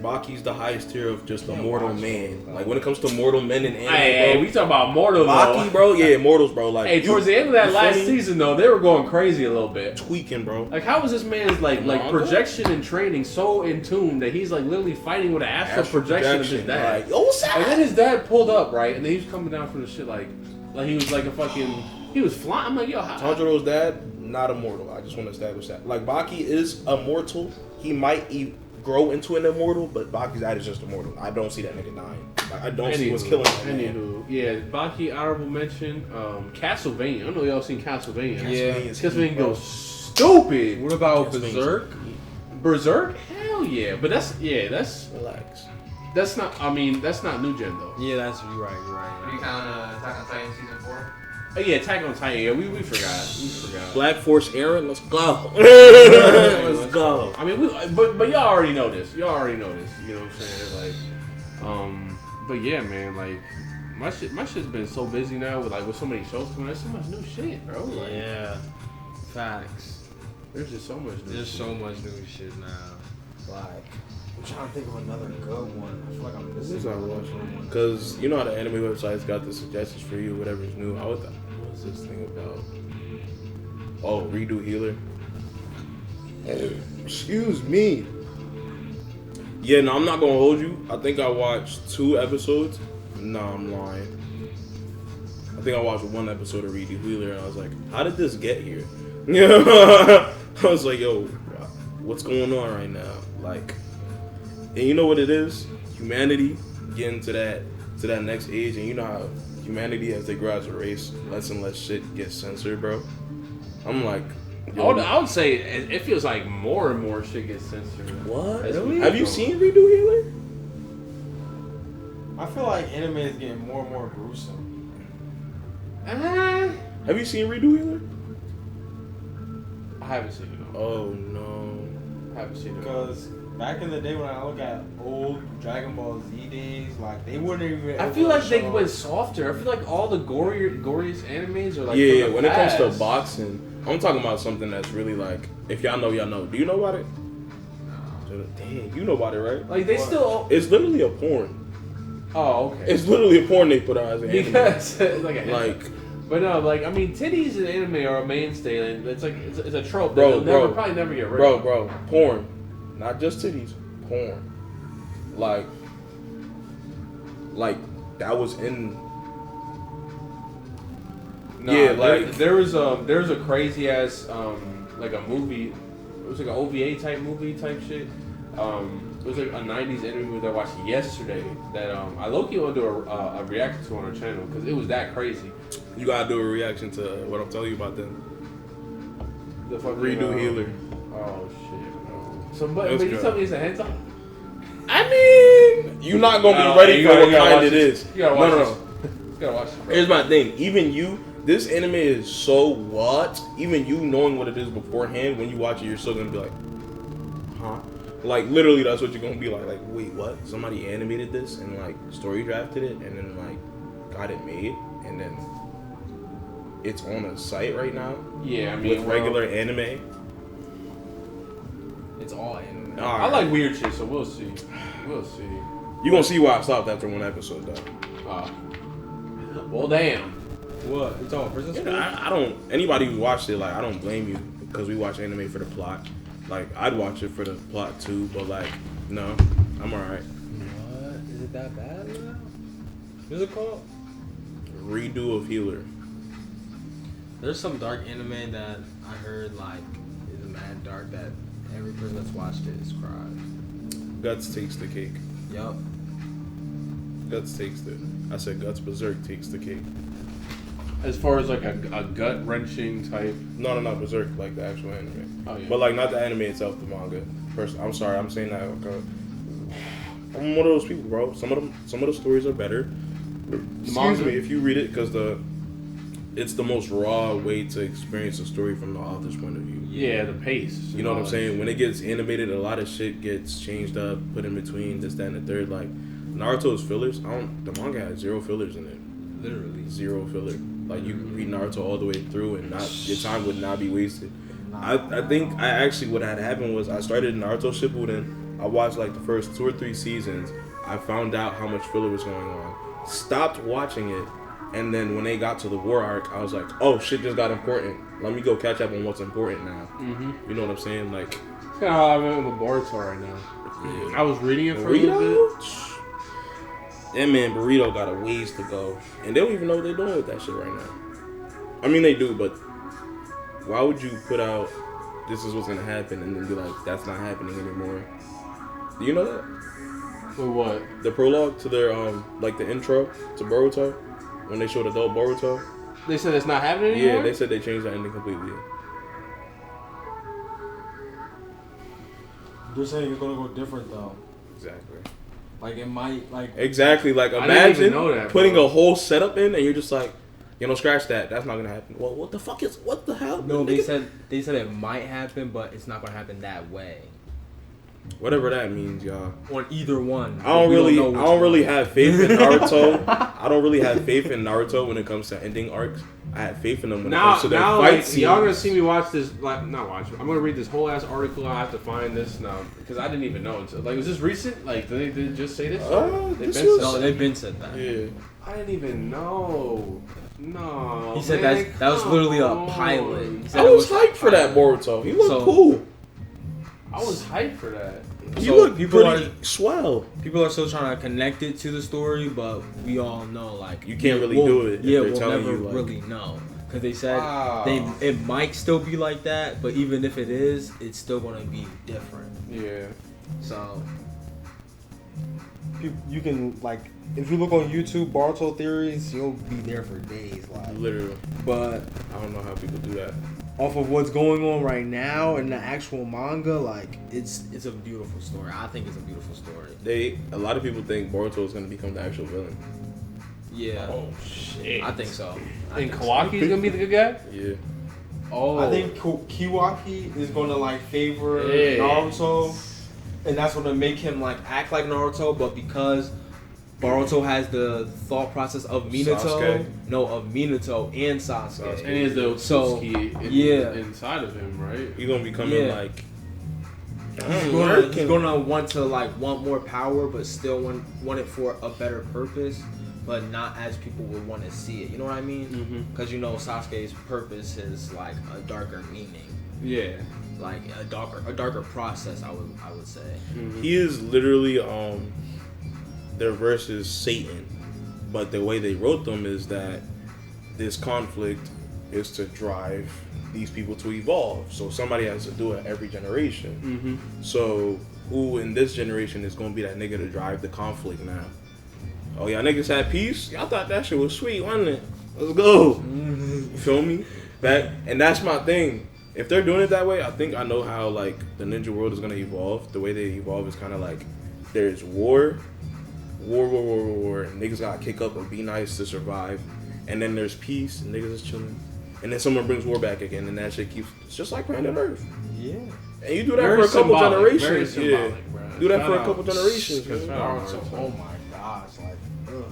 Baki's the highest tier of just a mortal man. Like when it comes to mortal men in anime, Hey, bro, we talking about mortal Baki, though. bro. Yeah, mortals, bro. Like, Hey, towards the end of that you last feel me? season though, they were going crazy a little bit. Tweaking, bro. Like how was this man's like projection and training so in tune that he's like literally fighting with an astral projection of his dad. Like, yo, what's that? And then his dad pulled up, right? And then he was coming down from the shit like he was like a fucking, he was flying. I'm like, yo, how? Tanjiro's dad, not immortal. I just want to establish that. Like, Baki is immortal. He might grow into an immortal, but Baki's dad is just immortal. I don't see that nigga dying. Like, I don't see what's killing him. Anywho, yeah, Baki, honorable mention. Castlevania. I don't know y'all seen Castlevania. Yeah. Castlevania goes stupid. What about Castlevania's Berserk? Berserk? Hell yeah. But that's Relax. that's not, I mean, that's not new gen though. Yeah, you're right. You count Attack on Titan season 4? Yeah, Attack on Titan. Yeah, we forgot. Black Force Aaron, let's go. Let's go. I mean, but y'all already know this. You know what I'm saying? Like, but yeah, man, like my shit's been so busy now with so many shows coming. There's so much new shit, bro. Like, Yeah. Facts. there's just so much new There's shit. so much new shit now. Like, I'm trying to think of another good one. I feel like I'm missing one. Because you know how the anime websites got the suggestions for you, whatever's new. What's this thing about? Oh, Redo Healer. Excuse me. Yeah, no, I'm not gonna hold you. I think I watched 2 episodes. No, I'm lying. I I think I watched one episode of Reedy Wheeler, and I was like, how did this get here? I was like, yo, what's going on right now? Like, and you know what it is? Humanity getting to that next age, and you know how humanity, as they grow as a race, less and less shit gets censored, bro. I'm like, yo, I would say it feels like more and more shit gets censored. what? Really? Have you seen Redo Healer? I feel like anime is getting more and more gruesome. Have you seen Redo Healer? I haven't seen it. Oh no. I haven't seen it. Because back in the day when I look at old Dragon Ball Z days, like they wouldn't even. I feel like they went softer. I feel like all the goriest animes are like. Yeah, from the when it comes past. to boxing, I'm talking about something that's really like, if y'all know, y'all know. Do you know about it? No. Damn, you know about it, right? Like they still. It's literally a porn. Oh, okay. It's literally a porn they put out as an anime. Because it's like a Like, but no, like I mean, titties in anime are a mainstay, and it's like it's a trope. Bro, that they'll probably never get rid of. bro, porn, not just titties, porn. Like that was in. Nah, Yeah, like there was a crazy ass like a movie. It was like an OVA type movie type shit. It was like a 90s anime that I watched yesterday that I low-key want to do a reaction to on our channel because it was that crazy. you gotta do a reaction to what I'm telling you about then. The fucking Redo Healer. Oh shit, bro. So, but That's you good. tell me it's a hentai? I mean, you're not gonna be ready for what kind it is. You gotta watch No. You gotta watch it, bro. Here's my thing. Even you, this anime is so what? Even you knowing what it is beforehand, when you watch it, you're still gonna be like, huh? Like literally, that's what you're gonna be like. Like, wait, what? Somebody animated this and like story drafted it and then like got it made and then it's on a site right now. Yeah, I mean, with regular anime. It's all anime. I like weird shit, so we'll see. We'll see. You gonna see why I stopped after one episode though. Well, damn. What? You talking prison school? I don't. Anybody who watched it, like, I don't blame you because we watch anime for the plot. Like, I'd watch it for the plot too, but like, no, I'm alright. What? Is it that bad now? What's it called? Redo of Healer. There's some dark anime that I heard like is mad dark that every person that's watched it is cried. Guts takes the cake. Yup. Guts takes the. I said Guts Berserk takes the cake. As far as like a gut wrenching type. No, Berserk, like the actual anime. Oh yeah. But like not the anime itself, the manga. First, I'm sorry, I'm saying that. Okay. I'm one of those people, bro. Some of the stories are better. Excuse manga? me if you read it, because it's the most raw way to experience a story from the author's point of view. Yeah, the pace. You know what I'm saying? When it gets animated, a lot of shit gets changed up, put in between this, that, and the third. Like Naruto's fillers, the manga has 0 fillers in it. Literally. 0 filler. Like you can read Naruto all the way through, and your time would not be wasted. I think what had happened was I started Naruto Shippuden. I watched like the first 2 or 3 seasons. I found out how much filler was going on. Stopped watching it, and then when they got to the war arc, I was like, oh shit, just got important. Let me go catch up on what's important now. Mm-hmm. You know what I'm saying? Like, That's kind of how I'm with Boruto right now. yeah. I was reading it for a little bit. Burrito? That man Burrito got a ways to go, and they don't even know what they're doing with that shit right now. I mean, they do, but why would you put out this is what's gonna happen and then be like that's not happening anymore? Do you know that? For what? The prologue to their like the intro to Boruto when they showed adult Boruto. They said it's not happening anymore? Yeah, they said they changed the ending completely. They're saying it's gonna go different though. Exactly. Like it might like Exactly. Like I didn't even imagine know that, putting bro. a whole setup in and you're just like, you know, scratch that. That's not gonna happen. Well, what the hell? no. Nigga? They said it might happen, but it's not gonna happen that way. Whatever that means, y'all. On either one. I don't really one. have faith in Naruto. I don't really have faith in Naruto when it comes to ending arcs. I have faith in them when it comes to their fight like, scenes. y'all gonna see me watch this, like, not watch. I'm gonna read this whole ass article. I have to find this now because I didn't even know until like, was this recent? Like, did they just say this? This been was- said No, that? they've been said that. Yeah. I didn't even know. No. He said man, that was literally a come pilot. on. He said I it was hyped for that Boruto. He looked So- cool. I was hyped for that. You So look people pretty swell. People are still trying to connect it to the story, but we all know like You can't really we'll- do it if Yeah, they're we'll telling never you, like- really know because they said Wow. it might still be like that, but even if it is, it's still gonna be different. Yeah. So you can like if you look on YouTube, Barto theories, you'll be there for days. Like, Literally. but I don't know how people do that. off of what's going on right now in the actual manga, like it's a beautiful story. I think it's a beautiful story. A lot of people think Boruto is gonna become the actual villain. Yeah, Oh shit. I think so. And Kawaki's gonna be the good guy? Yeah. Oh. I think Kiwaki is gonna like favor Yeah. Naruto, and that's gonna make him like act like Naruto. But because Boruto has the thought process of Minato, Sasuke. of Minato and Sasuke. Sasuke. And he has the So, Utsuki inside of him, right? He's gonna be coming Yeah. like. He's gonna want more power, but still want it for a better purpose, but not as people would want to see it. You know what I mean? Mm-hmm. Because Sasuke's purpose is like a darker meaning, Yeah. like a darker process. I would say. Mm-hmm. He is literally their verse is Satan, but the way they wrote them is that this conflict is to drive these people to evolve. So somebody has to do it every generation. Mm-hmm. So who in this generation is gonna be that nigga to drive the conflict now? Oh y'all niggas had peace? Y'all thought that shit was sweet, wasn't it? Let's go. You feel me? And that's my thing. If they're doing it that way, I think I know how like the ninja world is gonna evolve. The way they evolve is kind of like there's war, and niggas gotta kick up or be nice to survive, and then there's peace and niggas is chilling, and then someone brings war back again, and that shit keeps. It's just like planet Earth. Yeah. And you do that Very for a couple symbolic, generations. very yeah. symbolic, bro. Do that Shout for a out. couple generations. Shout man. out. Naruto, oh my gosh, like, ugh.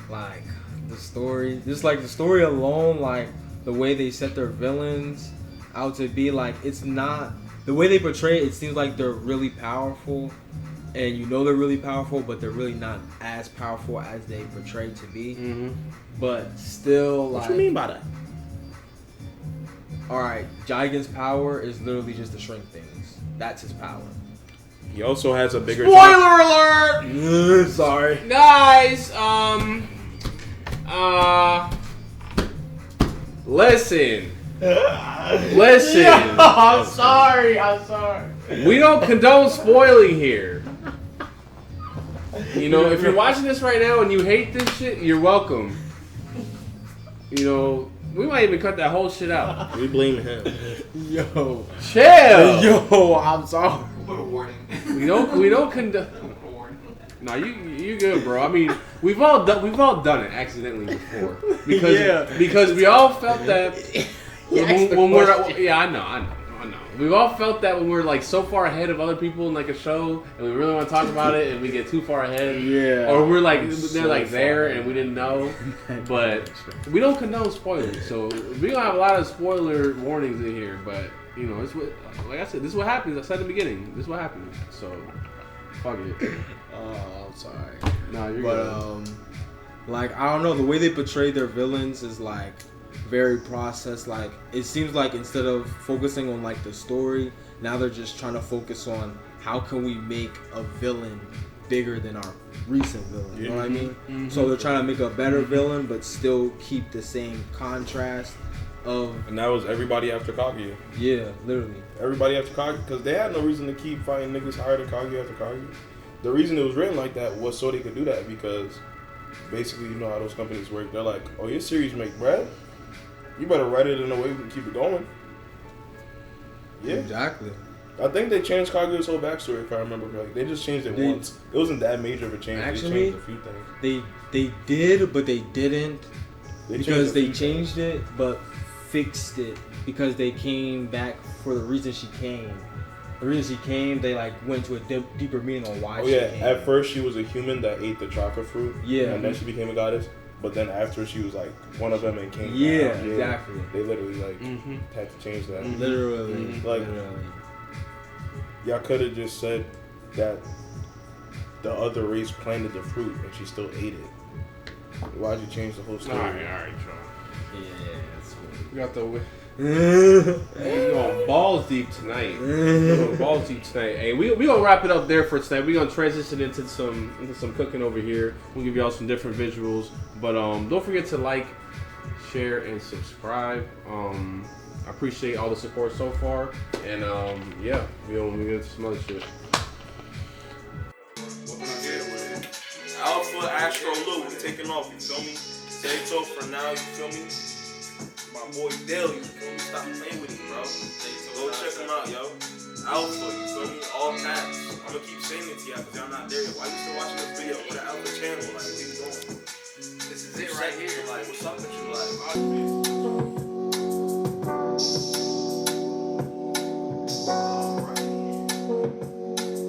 Like the story, just like the story alone, like the way they set their villains out to be, like it's not the way they portray it. It seems like they're really powerful, and they're really powerful, but they're really not as powerful as they portray to be. Mm-hmm. But still, like, What you mean by that? all right, Jigen's power is literally just to shrink things. That's his power. He also has a bigger. Spoiler alert! Sorry. Guys, listen. I'm sorry. We don't condone spoiling here. If you're watching this right now and you hate this shit, you're welcome. We might even cut that whole shit out. We blame him. Yo. Chill. Yo, I'm sorry. Put a warning. We don't condone. Put a warning. No, you good, bro. I mean, we've all done it accidentally before because we all felt that when we're I know. We've all felt that when we're like so far ahead of other people in like a show, and we really want to talk about it, and we get too far ahead. Yeah. Or we're like they're So like there, far. and we didn't know. But we don't condone spoilers, so we don't have a lot of spoiler warnings in here. But it's what, like I said, this is what happens. I said at the beginning, this is what happens. So fuck it. Oh, I'm sorry. Nah, you're But good. like I don't know, the way they portray their villains is like very processed. Like it seems like instead of focusing on like the story, now they're just trying to focus on how can we make a villain bigger than our recent villain. You know what I mean? Mhm. So they're trying to make a better villain, but still keep the same contrast of And that was everybody after Kaguya. yeah, literally. Everybody after Kaguya, because they had no reason to keep fighting niggas higher than Kaguya after Kaguya. The reason it was written like that was so they could do that, because basically you know how those companies work. They're like, oh, your series make bread? You better write it in a way we can keep it going. Yeah. Exactly. I think they changed Kaguya's whole backstory, if I remember correctly. They just changed it once. It wasn't that major of a change. Actually, they changed a few things. They did, but they didn't. Because they a few changed things. it, but fixed it because they came back for the reason she came. The reason she came, they like went to a deeper meaning on why Oh she yeah, came. at first she was a human that ate the chakra fruit. Yeah. And then she became a goddess. But then after she was like one of them and came Yeah, down. exactly. They literally like Mm-hmm. had to change that. Literally, Like- literally. Y'all could have just said that the other race planted the fruit and she still ate it. Why'd you change the whole story? All right, Sean. Yeah, that's We got the We going balls deep tonight. Hey, we gonna wrap it up there for tonight. We gonna transition into some cooking over here. We'll give y'all some different visuals, but don't forget to like, share, and subscribe. I appreciate all the support so far, and yeah, we gonna get into some other shit. Alpha AstroLou, we taking off, you feel me? Zato for now, you feel me? My boy Dale, you feel me? Stop playing with him, bro. Go check him out, yo. Alpha, you feel me? All caps. I'm gonna keep saying it to y'all because y'all not there yet. Why you still watching this video? What the Alpha channel? Like, what you doing? This is it right here. Like, what's up with you? Like,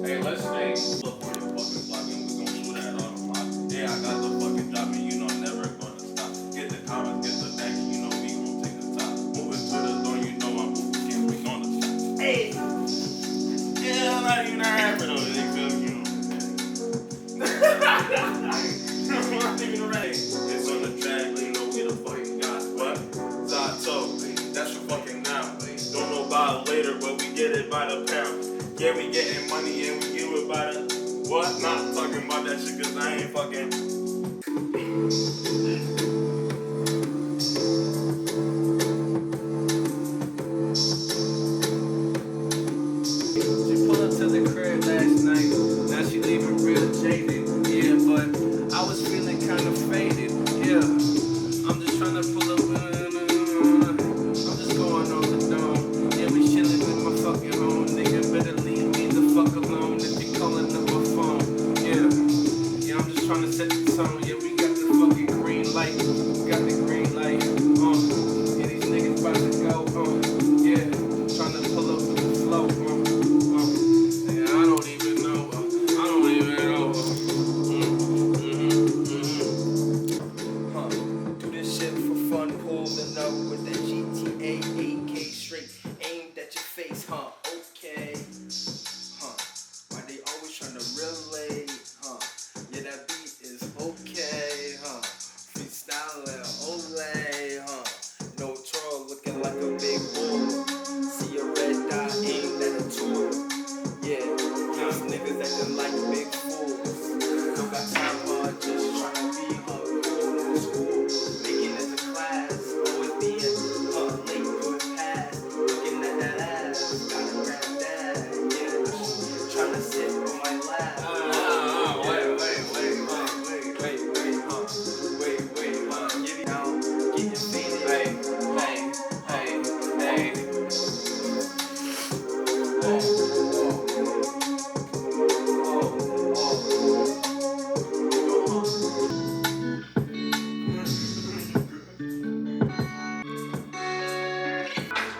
Hey, let's stay. look for your fucking vlog and we're gonna shoot that on the vlog. Yeah, I got the fucking drop and you know I'm never gonna stop. Get the comments, get the back, and you know we gonna take the top. Moving to the door, you know I'm moving, can't we gonna stop. Hey! Yeah, I'm not even rapping on it, you feel me? You know I'm not even rapping. It's on the track, you know we the fucking guys. What? Zato, that's for fucking now. Don't know about it later, but we get it by the pound. Yeah, we getting money and we give it by the what? Not talking about that shit cause I ain't fucking. She pulled up to the crib last night. Now she leaving real jaded. Yeah, but I was feeling kind of faded. Yeah, I'm just trying to pull up. I'm just going on the dome. Yeah, we chilling with my fucking home. Nigga, better leave me the fuck alone if you calling up my phone. Yeah, I'm just trying to set the tone. Yeah, we got the fucking green light. We got the green light. Yeah, these niggas about to go. Yeah, trying to pull up with the flow. Yeah, I don't even know. Do this shit for fun, pulling up with that GTA 8K straight aimed at your face, okay, why they always trying to relate, yeah, that beat is okay, freestyling, ole, no troll looking like a big bull, see a red dot aimed at a tool, yeah, these niggas acting like big fools, don't got time, just trying to be cool in school, making it to class, always being late going past, looking at that ass, gotta grab that, yeah, trying to sit on my lap. Wait, get it down, get your feet in.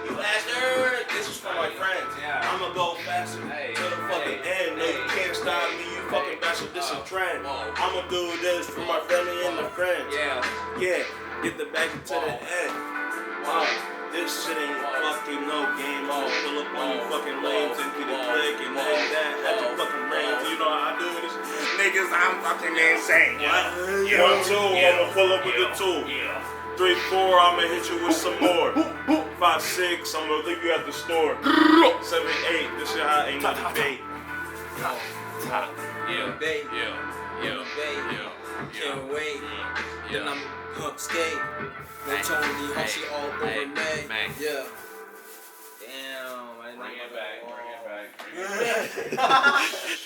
You bastard! This is for my friends. I'ma go faster to the fucking end. No, you can't stop me, you fucking bastard. This is a trend. I'ma do this for my family and the friends. Yeah, get the back to the end. This shit ain't fucking no game. I'ma pull up on you fucking lanes and get a click and then that at the fucking range. You know how I do this. Niggas, I'm fucking insane. 1, 2, I'ma pull up with the 2. 3, 4, I'ma hit you with some more. 5, 6, I'ma leave you at the store. 7, 8, this shit hot, ain't no debate. Can't wait. Then I'm skate. No Tony, hushy all over me. Yeah. Damn, I didn't Bring it back.